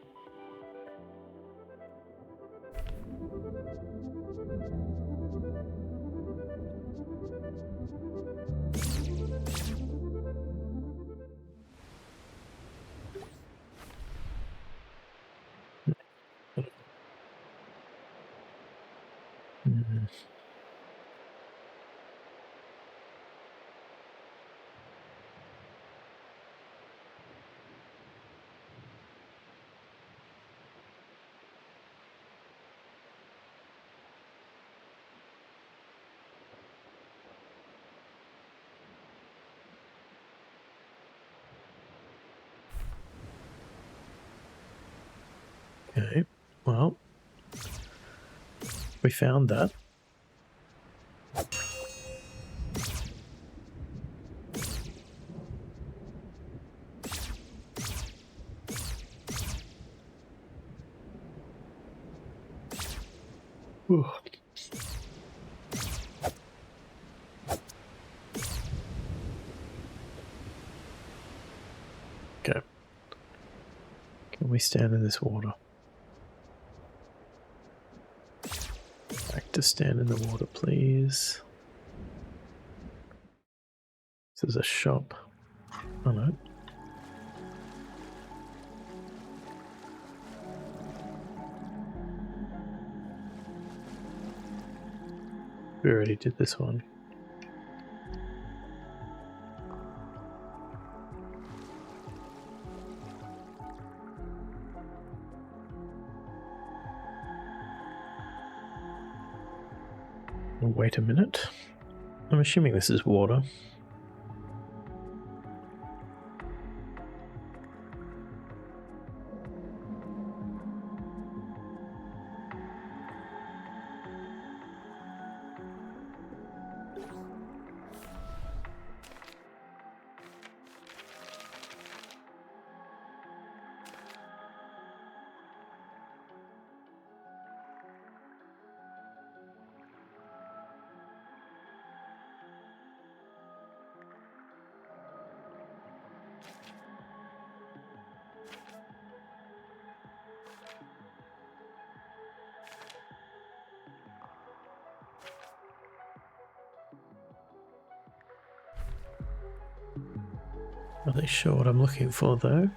Hmm. Okay, well, we found that. Ooh. Okay. Can we stand in this water? Back to stand in the water, please. This is a shop. Oh no. We already did this one. Wait a minute. I'm assuming this is water. Not really sure what I'm looking for though.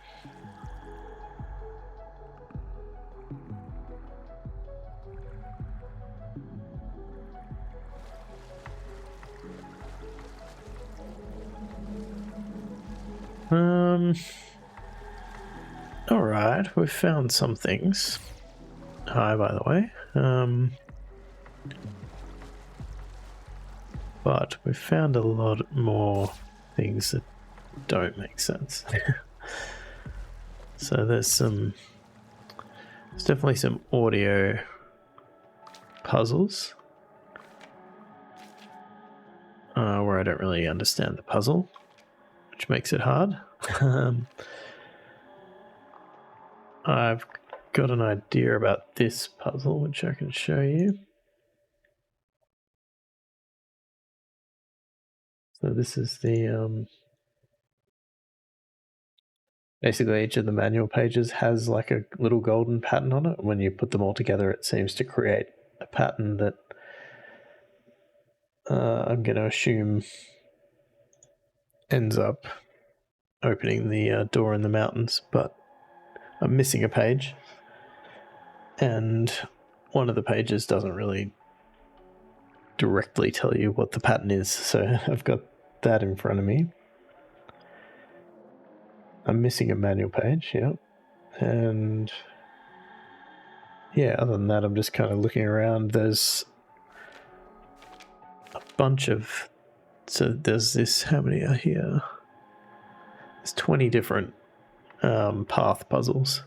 Alright, we've found some things. Hi, by the way. But we've found a lot more things that don't make sense. So there's definitely some audio puzzles where I don't really understand the puzzle, which makes it hard. I've got an idea about this puzzle, which I can show you. So this is the basically each of the manual pages has like a little golden pattern on it. When you put them all together, it seems to create a pattern that I'm going to assume ends up opening the door in the mountains, but I'm missing a page, and one of the pages doesn't really directly tell you what the pattern is, so I've got that in front of me. I'm missing a manual page, yeah, and yeah, other than that, I'm just kind of looking around. There's a bunch of, so there's this, how many are here? There's 20 different path puzzles,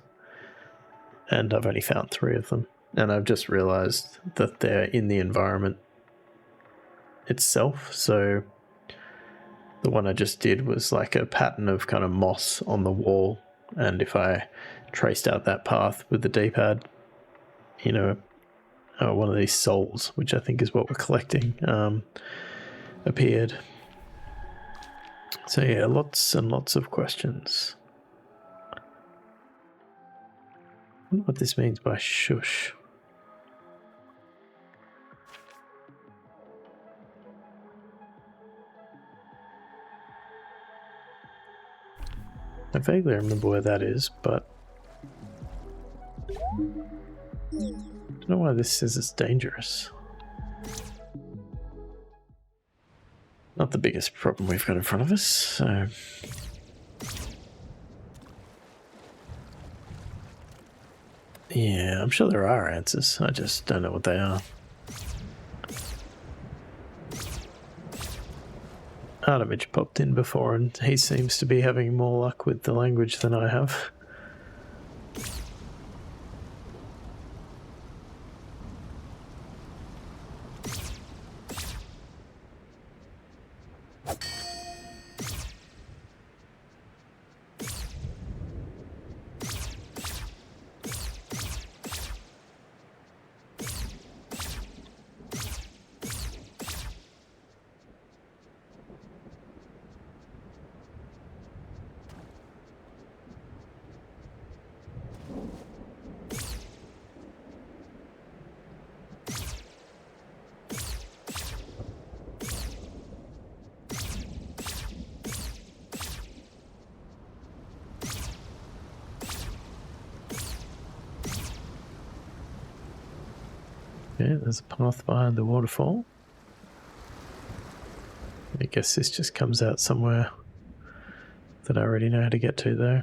and I've only found 3 of them, and I've just realized that they're in the environment itself. So The one I just did was like a pattern of kind of moss on the wall, and if I traced out that path with the D-pad, you know, one of these souls, which I think is what we're collecting, appeared. So yeah, lots and lots of questions. I wonder what this means by shush. I vaguely remember where that is, but I don't know why this says it's dangerous. Not the biggest problem we've got in front of us, so... Yeah, I'm sure there are answers, I just don't know what they are. Artemich popped in before and he seems to be having more luck with the language than I have. Yeah, there's a path behind the waterfall. I guess this just comes out somewhere that I already know how to get to, though.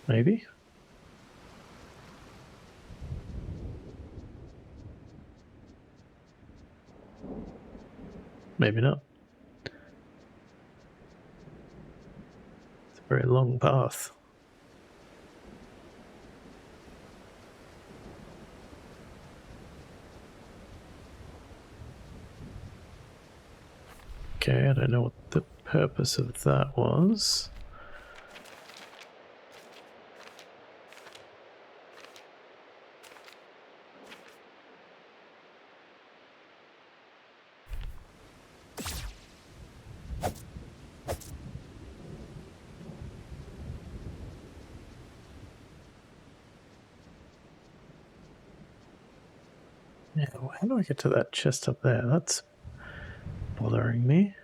Maybe? Maybe not. It's a very long path. Okay, I don't know what the purpose of that was. Yeah, how do I get to that chest up there? That's bothering me.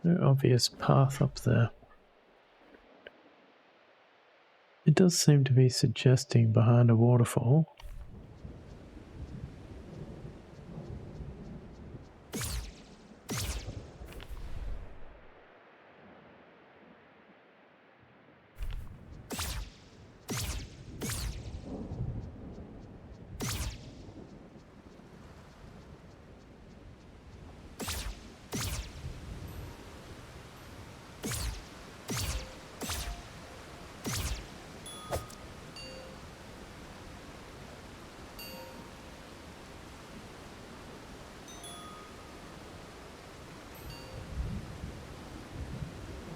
No obvious path up there. It does seem to be suggesting behind a waterfall.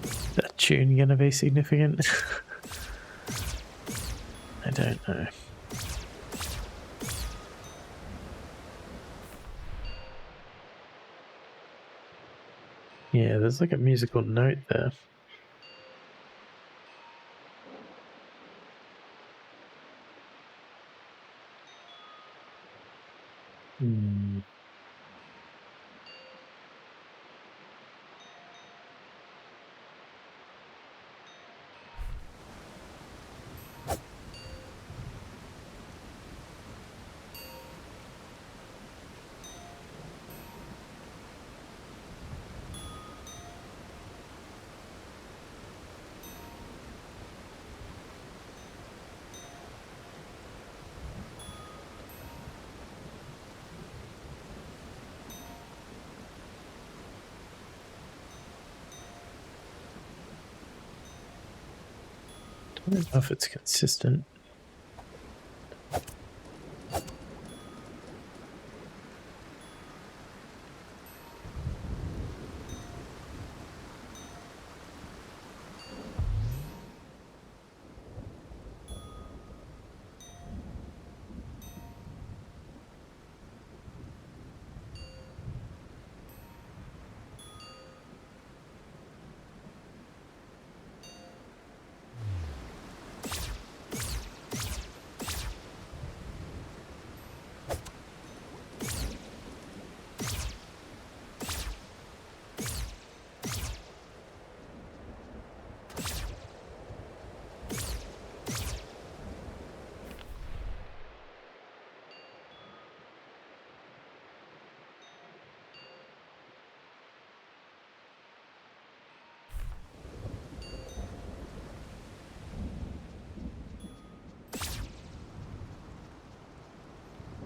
Is that tune gonna be significant? I don't know. Yeah, there's like a musical note there. I don't know if it's consistent.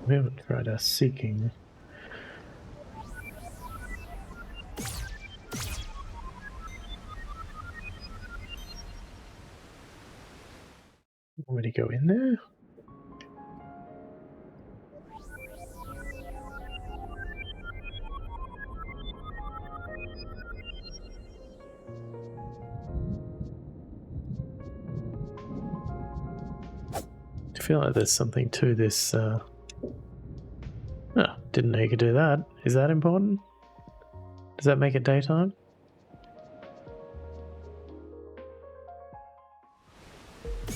We haven't tried our seeking. Would he go in there? I feel like there's something to this. Didn't know you could do that. Is that important? Does that make it daytime?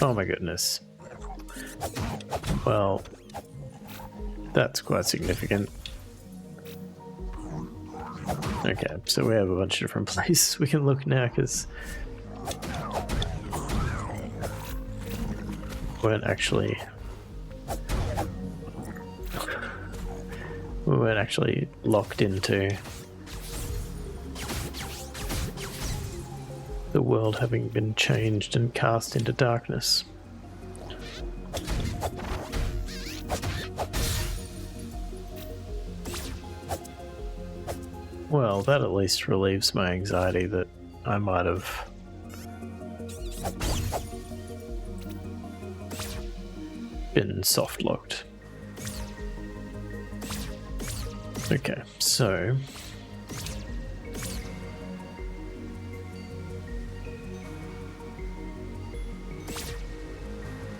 Oh my goodness. Well, that's quite significant. Okay, so we have a bunch of different places we can look now because we weren't actually locked into the world having been changed and cast into darkness. Well, that at least relieves my anxiety that I might have been soft-locked. Okay, so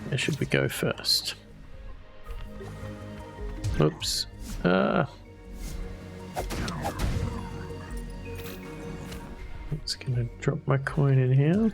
where should we go first? Oops. Just gonna drop my coin in here.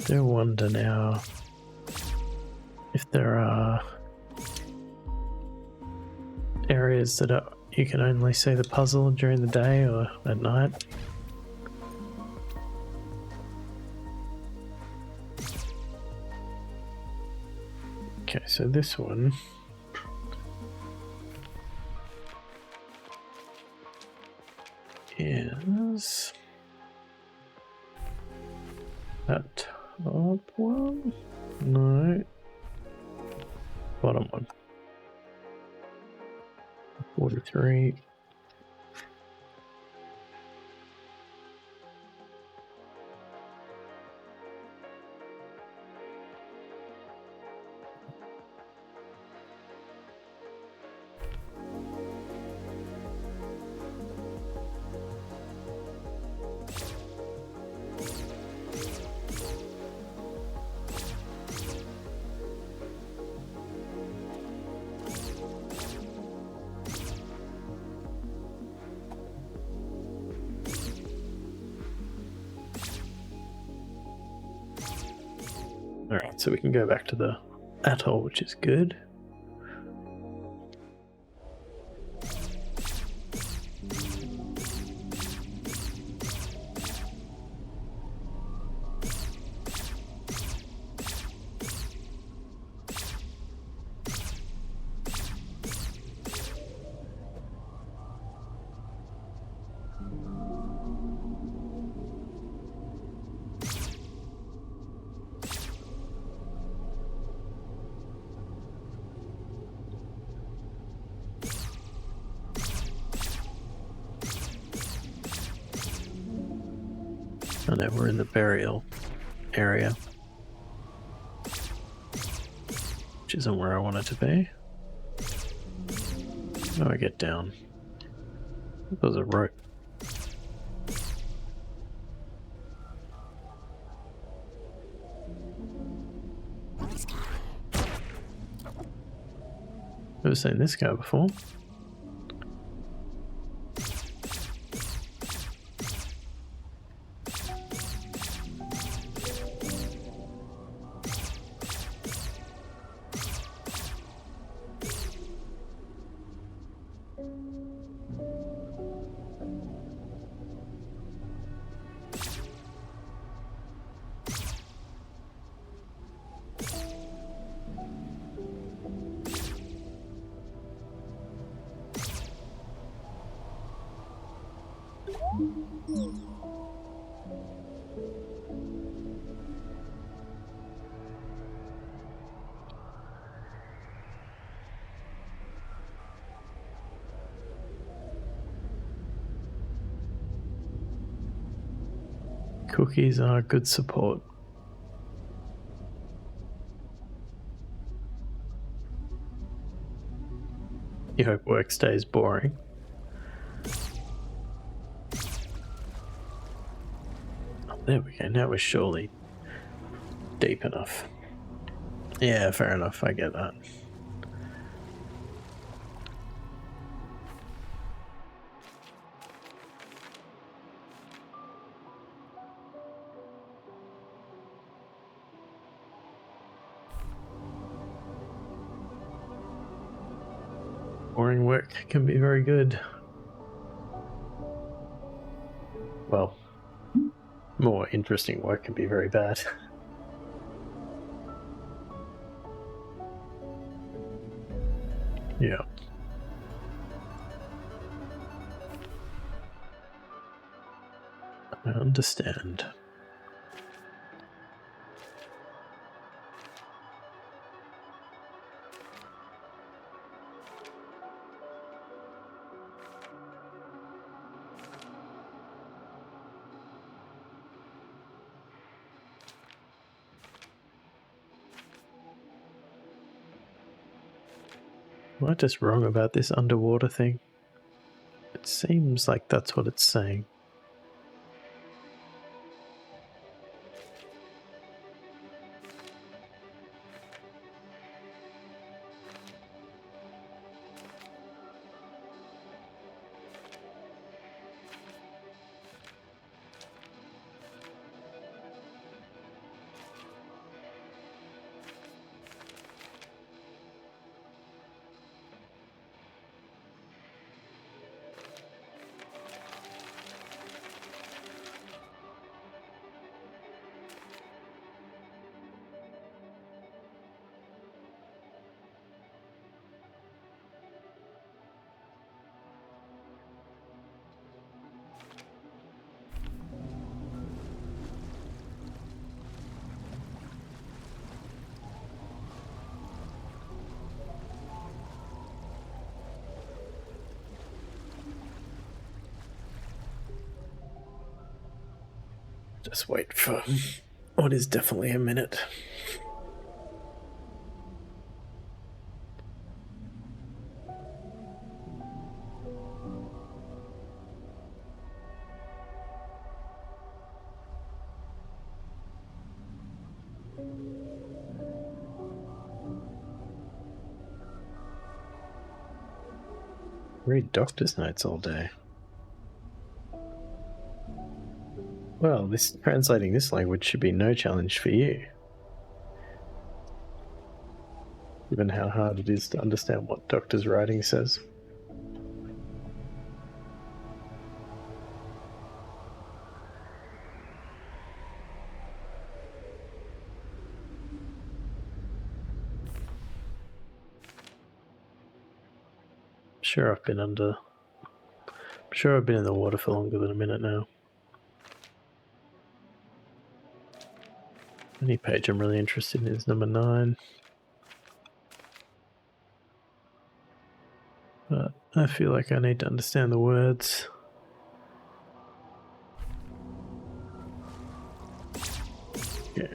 I do wonder now if there are areas that you can only see the puzzle during the day or at night. Okay, so this one is that top one? No. Bottom one. 43. so we can go back to the atoll, which is good. I know we're in the burial area, which isn't where I wanted to be. How do I get down? There's a rope. Never seen this guy before. Cookies are good support. You hope work stays boring. Oh, there we go. Now we're surely deep enough. Yeah, fair enough. I get that. Boring work can be very good. Well, more interesting work can be very bad. Yeah. I understand. Am I just wrong about this underwater thing? It seems like that's what it's saying. Just wait for what is definitely a minute. Read doctor's notes all day. Well, translating this language should be no challenge for you. given how hard it is to understand what Doctor's writing says. Sure, I've been in the water for longer than a minute now. Any page I'm really interested in is number 9. But I feel like I need to understand the words. Okay.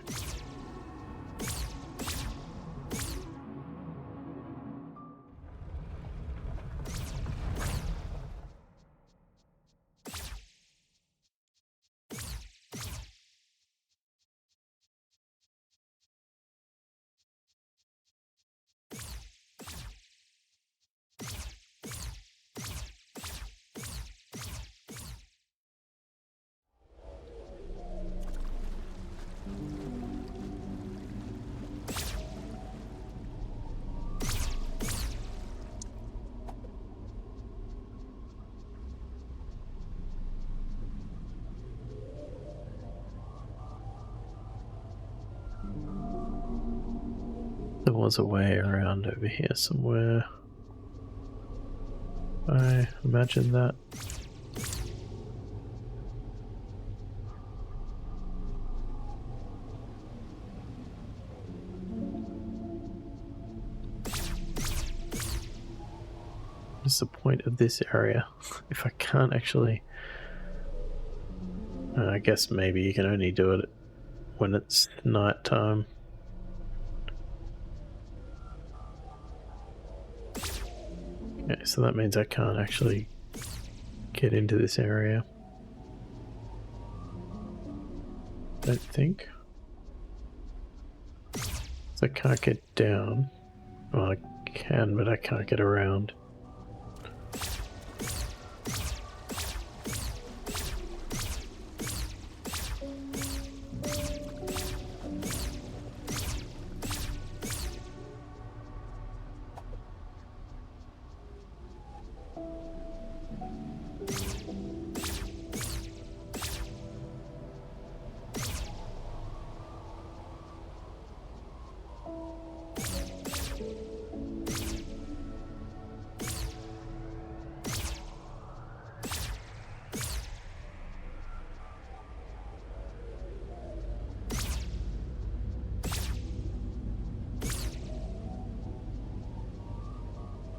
There was a way around over here somewhere. I imagine that. What's the point of this area? If I can't actually... I guess maybe you can only do it when it's night time. Okay, so that means I can't actually get into this area. I don't think. So I can't get down. Well, I can, but I can't get around.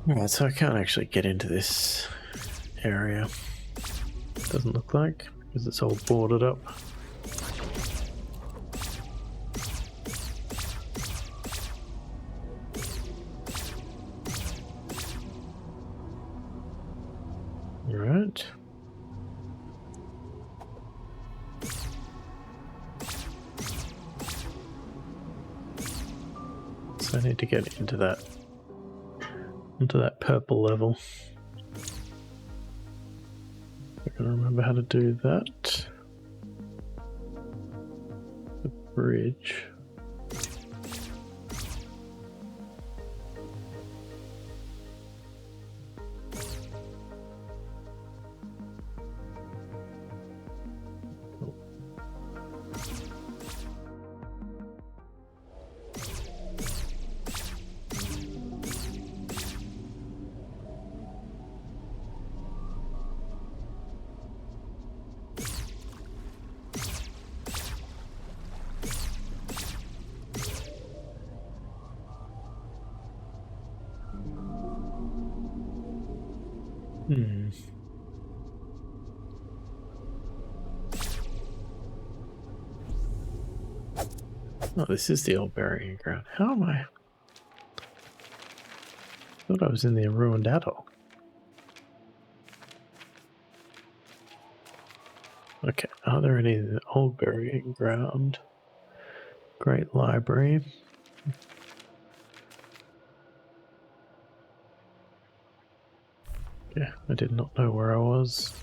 Alright, so I can't actually get into this area. Doesn't look like, because it's all boarded up. Alright. So I need to get into that purple level. I can remember how to do that. The bridge. Oh, this is the old burying ground. How am I? I thought I was in the ruined atoll. Okay, are there any in the old burying ground? Great library. Yeah, I did not know where I was.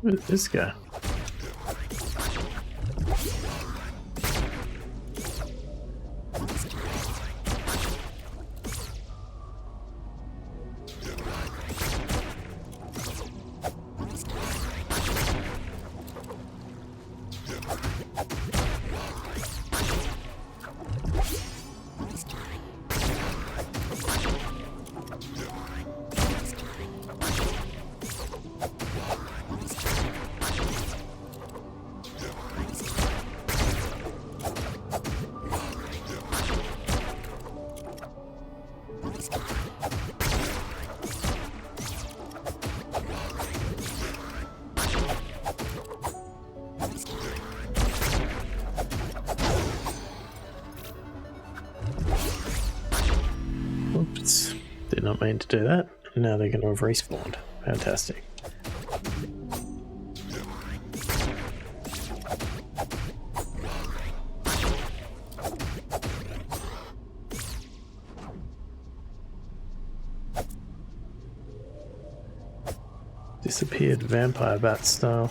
Where's this guy? Oops, did not mean to do that. Now they're going to have respawned. Fantastic. Disappeared vampire bat style.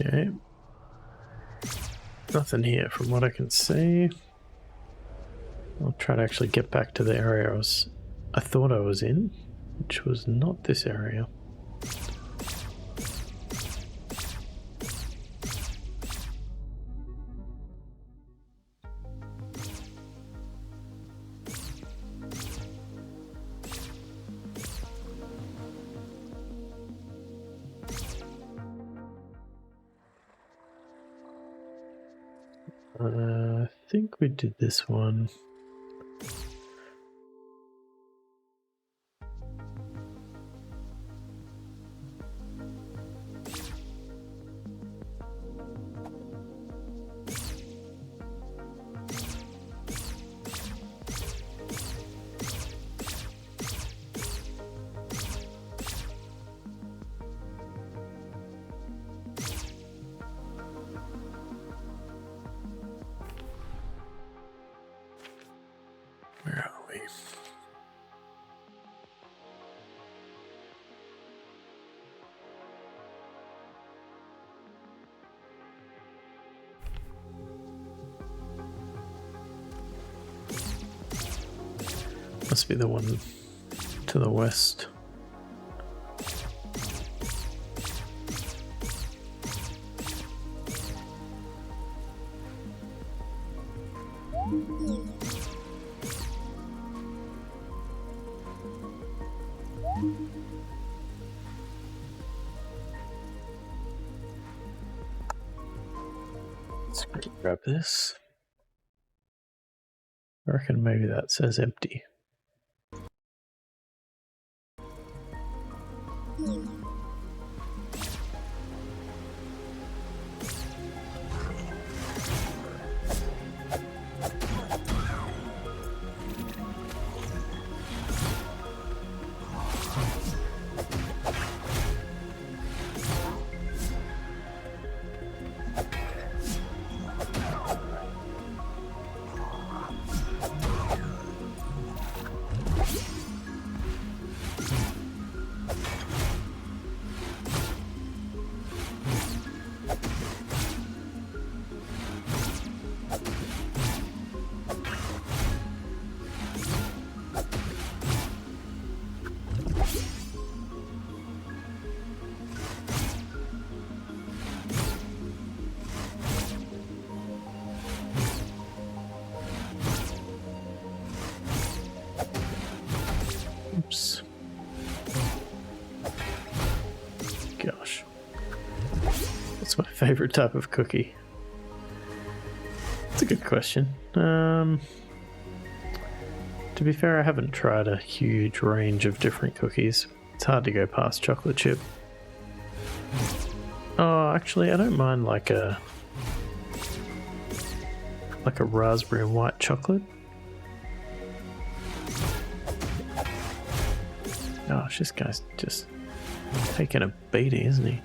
Okay. Nothing here from what I can see. I'll try to actually get back to the area I thought I was in, which was not this area. I think we did this one. Where are we? Must be the one to the west. Let's grab this. I reckon maybe that says empty. What's my favorite type of cookie? It's a good question. To be fair, I haven't tried a huge range of different cookies. It's hard to go past chocolate chip. Oh, actually, I don't mind like a raspberry and white chocolate. Gosh, this guy's just taking a beating, isn't he?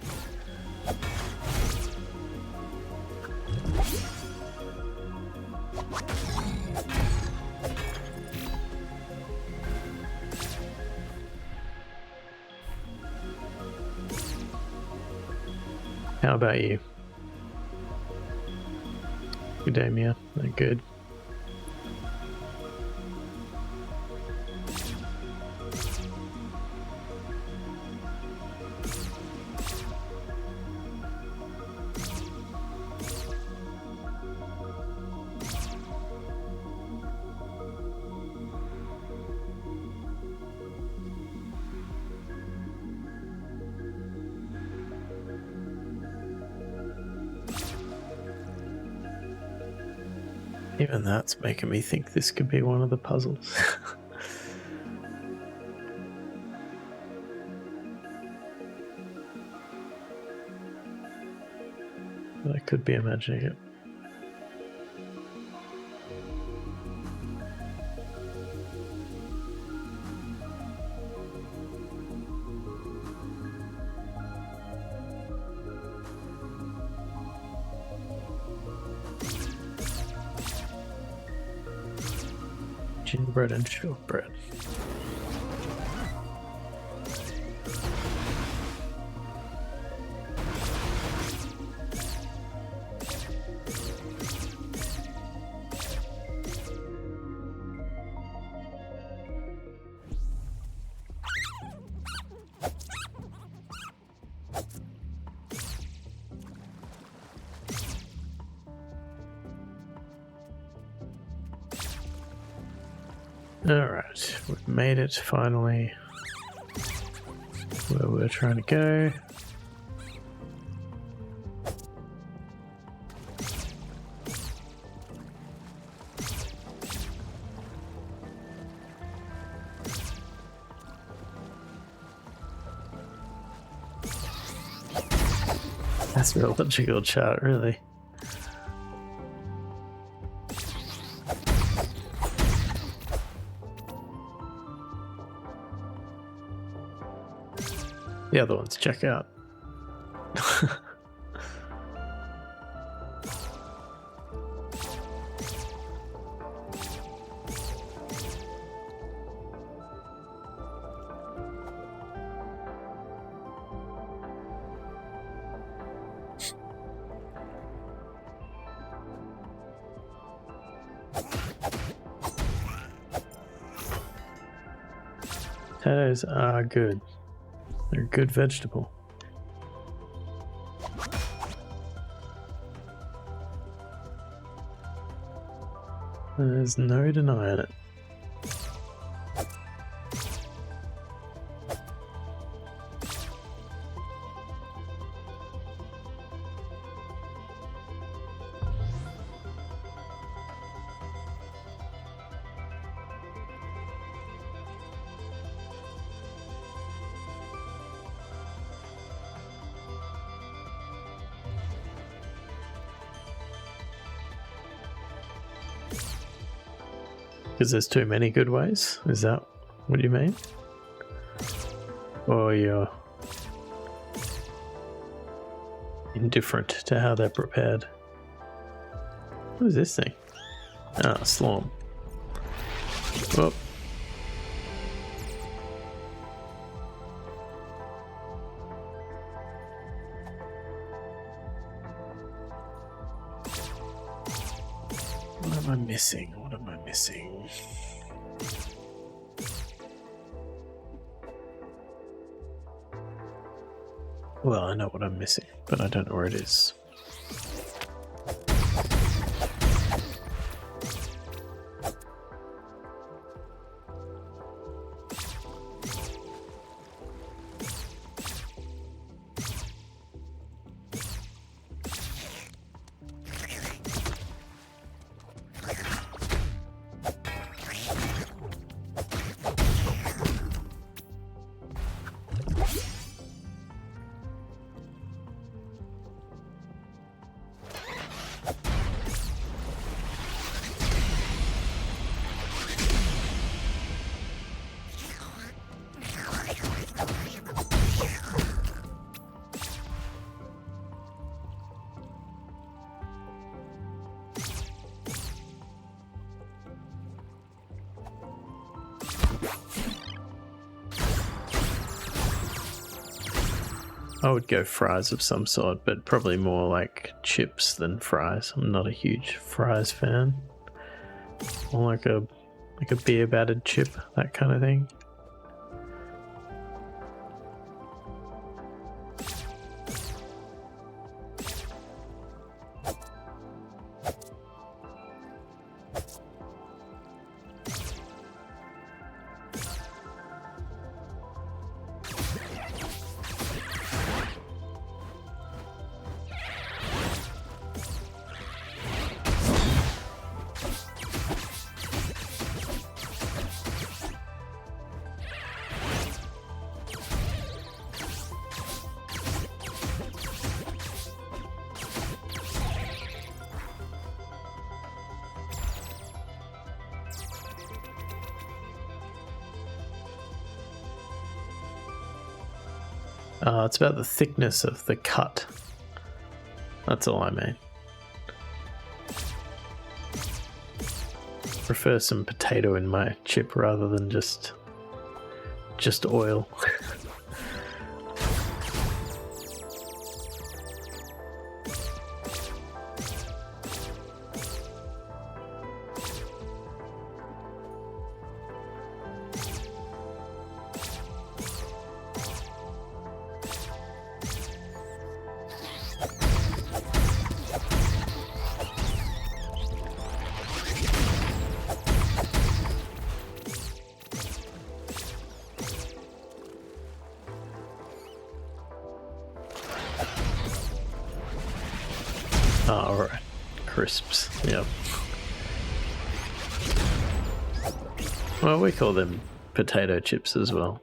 How about you? Good day, Mia. No good. Even that's making me think this could be one of the puzzles. But I could be imagining it. Gingerbread and shortbread. Alright, we've made it finally where we're trying to go. That's a logical chart, really. The other ones check out. Potatoes are good. They're a good vegetable. There's no denying it. Because there's too many good ways? Is that what you mean? Or you're indifferent to how they're prepared? What is this thing? Ah, slorm. Whoop. What am I missing? What am I missing? Well, I know what I'm missing, but I don't know where it is. I would go fries of some sort, but probably more like chips than fries. I'm not a huge fries fan. More like a beer battered chip, that kind of thing. It's about the thickness of the cut. That's all I mean. Prefer some potato in my chip rather than just oil. Oh, alright. Crisps, yep. Well, we call them potato chips as well.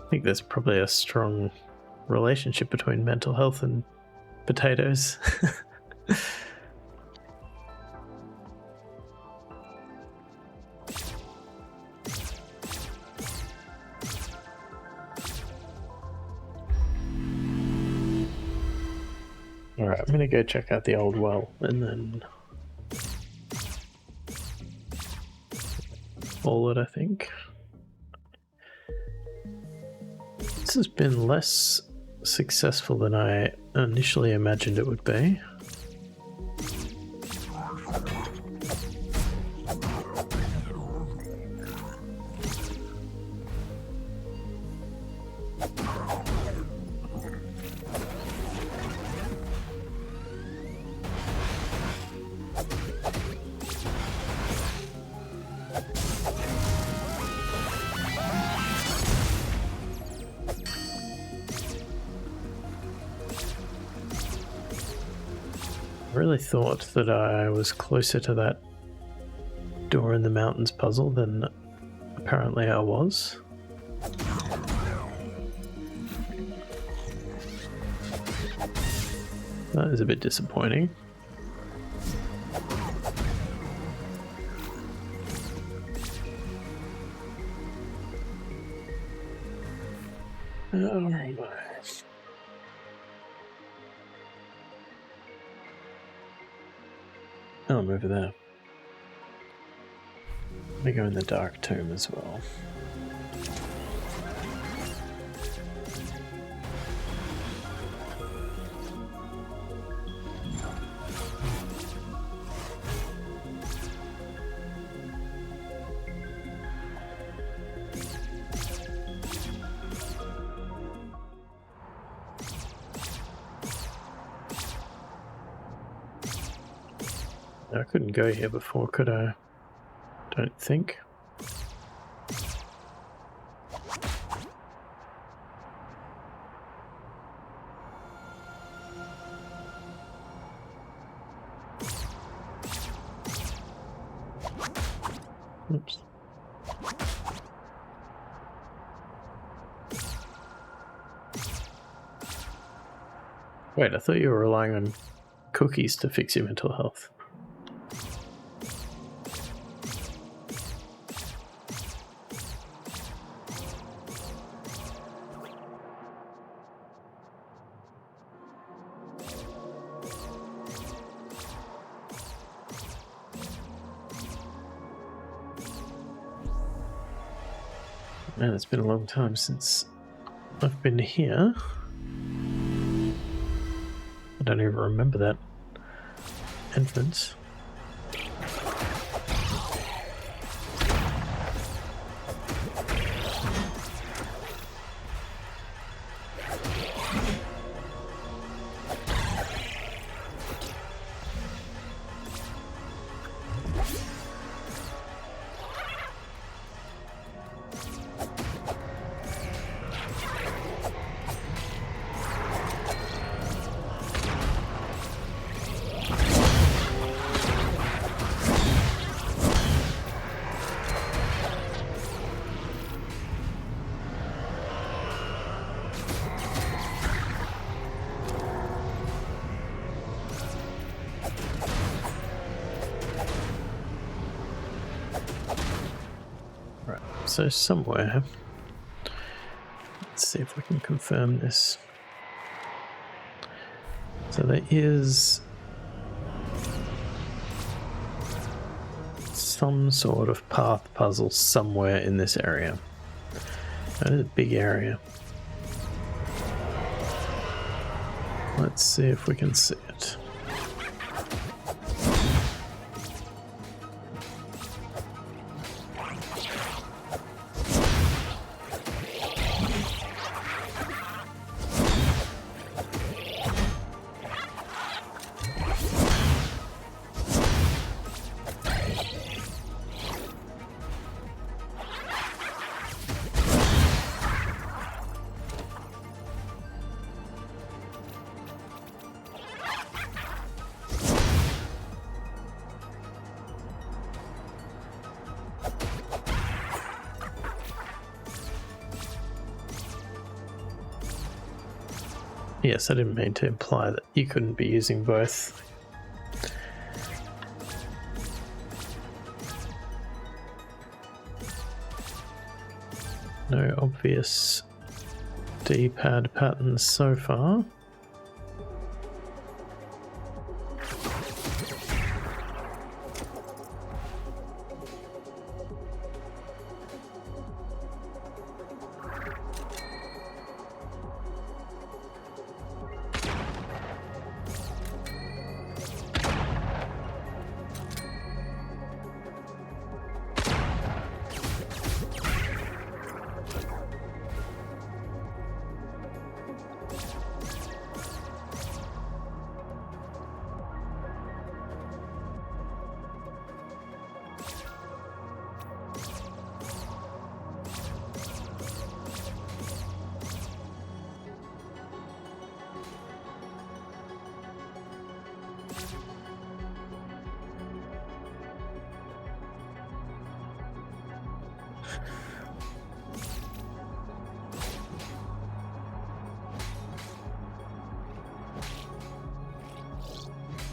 I think there's probably a strong relationship between mental health and potatoes. Alright, I'm gonna go check out the old well and then all it, I think. This has been less successful than I initially imagined it would be. I really thought that I was closer to that door in the mountains puzzle than apparently I was. That is a bit disappointing. Alright. Oh, I'm over there. Let me go in the dark tomb as well. I couldn't go here before, could I? Don't think. Oops. Wait, I thought you were relying on cookies to fix your mental health. Man, it's been a long time since I've been here. I don't even remember that entrance. So somewhere, let's see if we can confirm this. So there is some sort of path puzzle somewhere in this area. That is a big area. Let's see if we can see it. Yes, I didn't mean to imply that you couldn't be using both. No obvious D-pad patterns so far.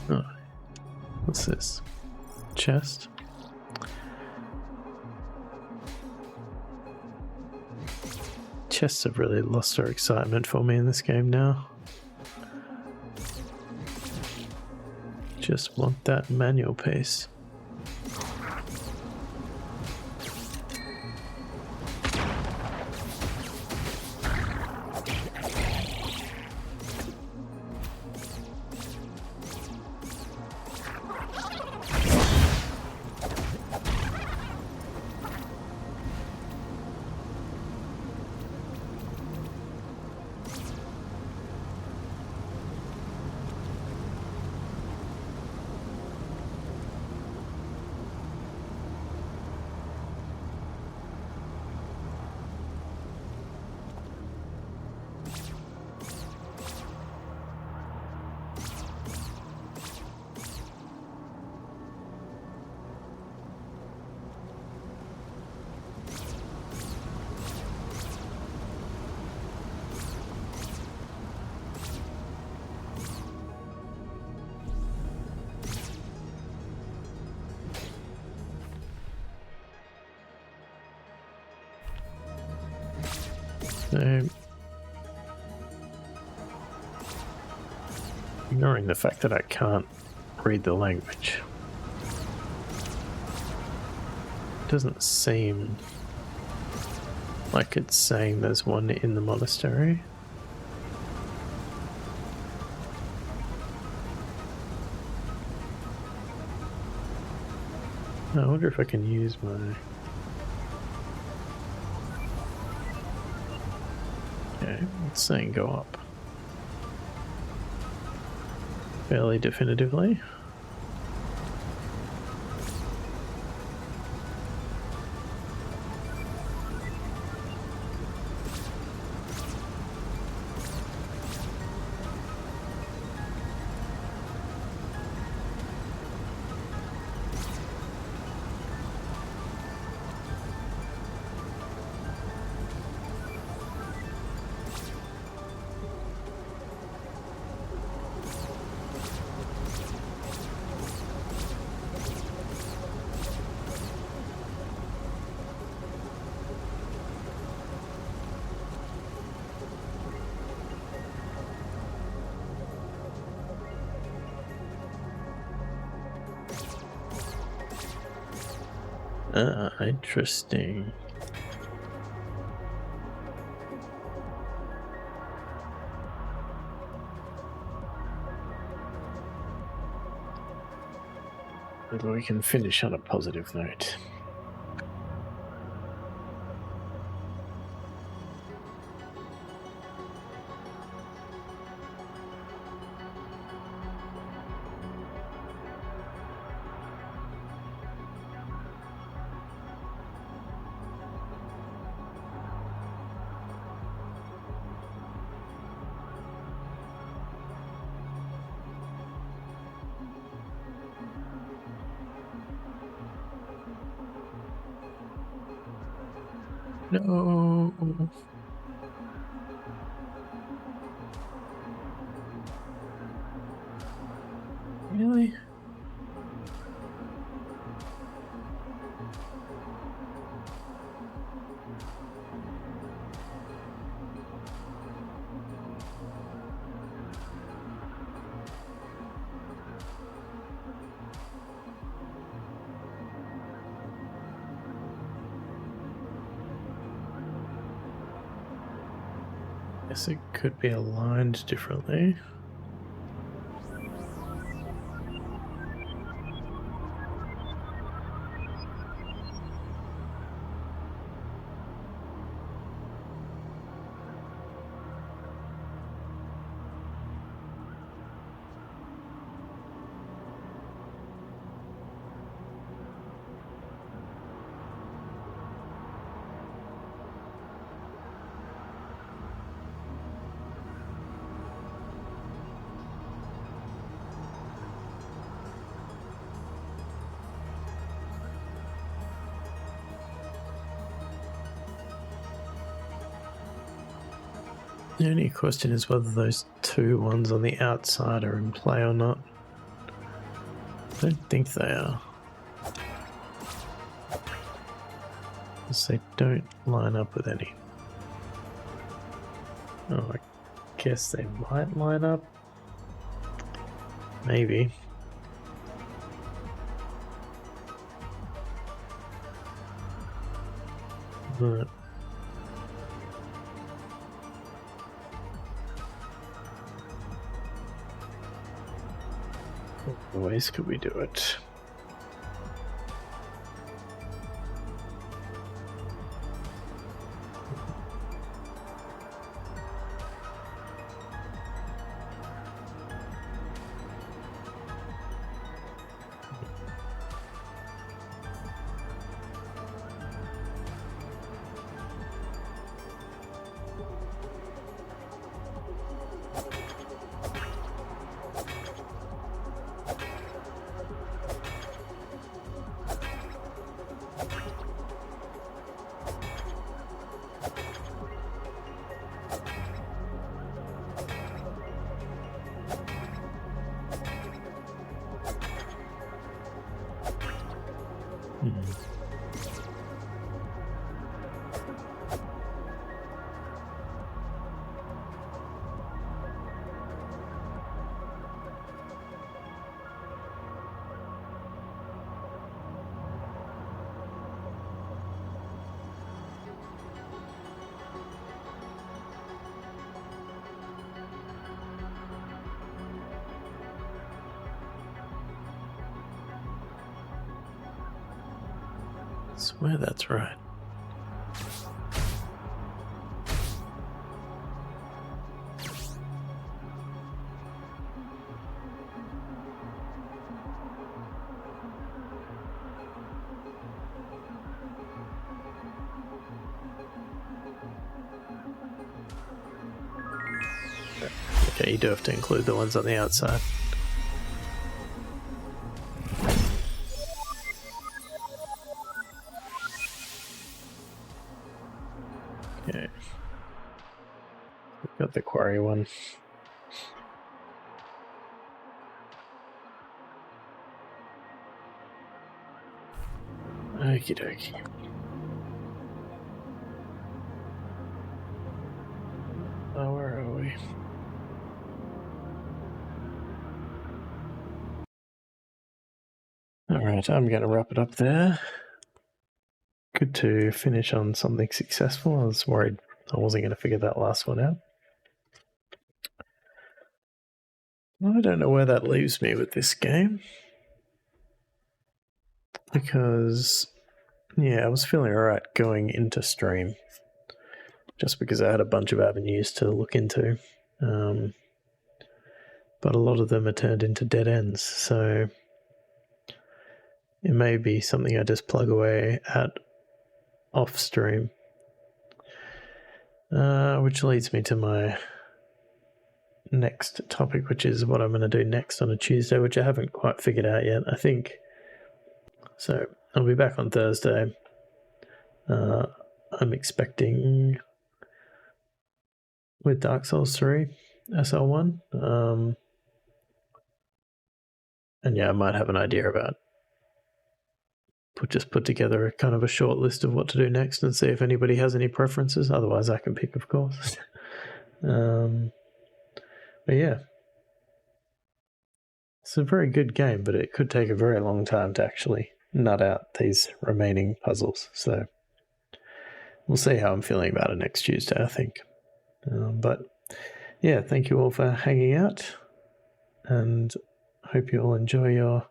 Oh, what's this? Chest? Chests have really lost their excitement for me in this game now. Just want that manual piece. So, ignoring the fact that I can't read the language, it doesn't seem like it's saying there's one in the monastery. I wonder if I can use my... Okay, it's saying go up. Fairly definitively. Interesting. But we can finish on a positive note. No. Really? Guess it could be aligned differently. The only question is whether those two ones on the outside are in play or not. I don't think they are. Because they don't line up with any. Oh, I guess they might line up. Maybe. But what ways could we do it? swear that's right. Okay, you do have to include the ones on the outside. Okay. We've got the quarry one. Okie dokie. Oh, where are we? Alright, I'm going to wrap it up there. Good to finish on something successful. I was worried I wasn't going to figure that last one out. I don't know where that leaves me with this game. Because, yeah, I was feeling alright going into stream. Just because I had a bunch of avenues to look into. But a lot of them are turned into dead ends, so it may be something I just plug away at off stream. Which leads me to my next topic, which is what I'm going to do next on a Tuesday, which I haven't quite figured out yet. I think so. I'll be back on Thursday. I'm expecting with Dark Souls 3 SL1. And yeah, I might have an idea about put together a kind of a short list of what to do next and see if anybody has any preferences. Otherwise, I can pick, of course. But yeah, it's a very good game, but it could take a very long time to actually nut out these remaining puzzles. So we'll see how I'm feeling about it next Tuesday, I think. But yeah, thank you all for hanging out, and I hope you all enjoy your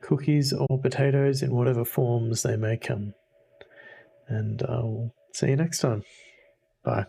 cookies or potatoes in whatever forms they may come. And I'll see you next time. Bye.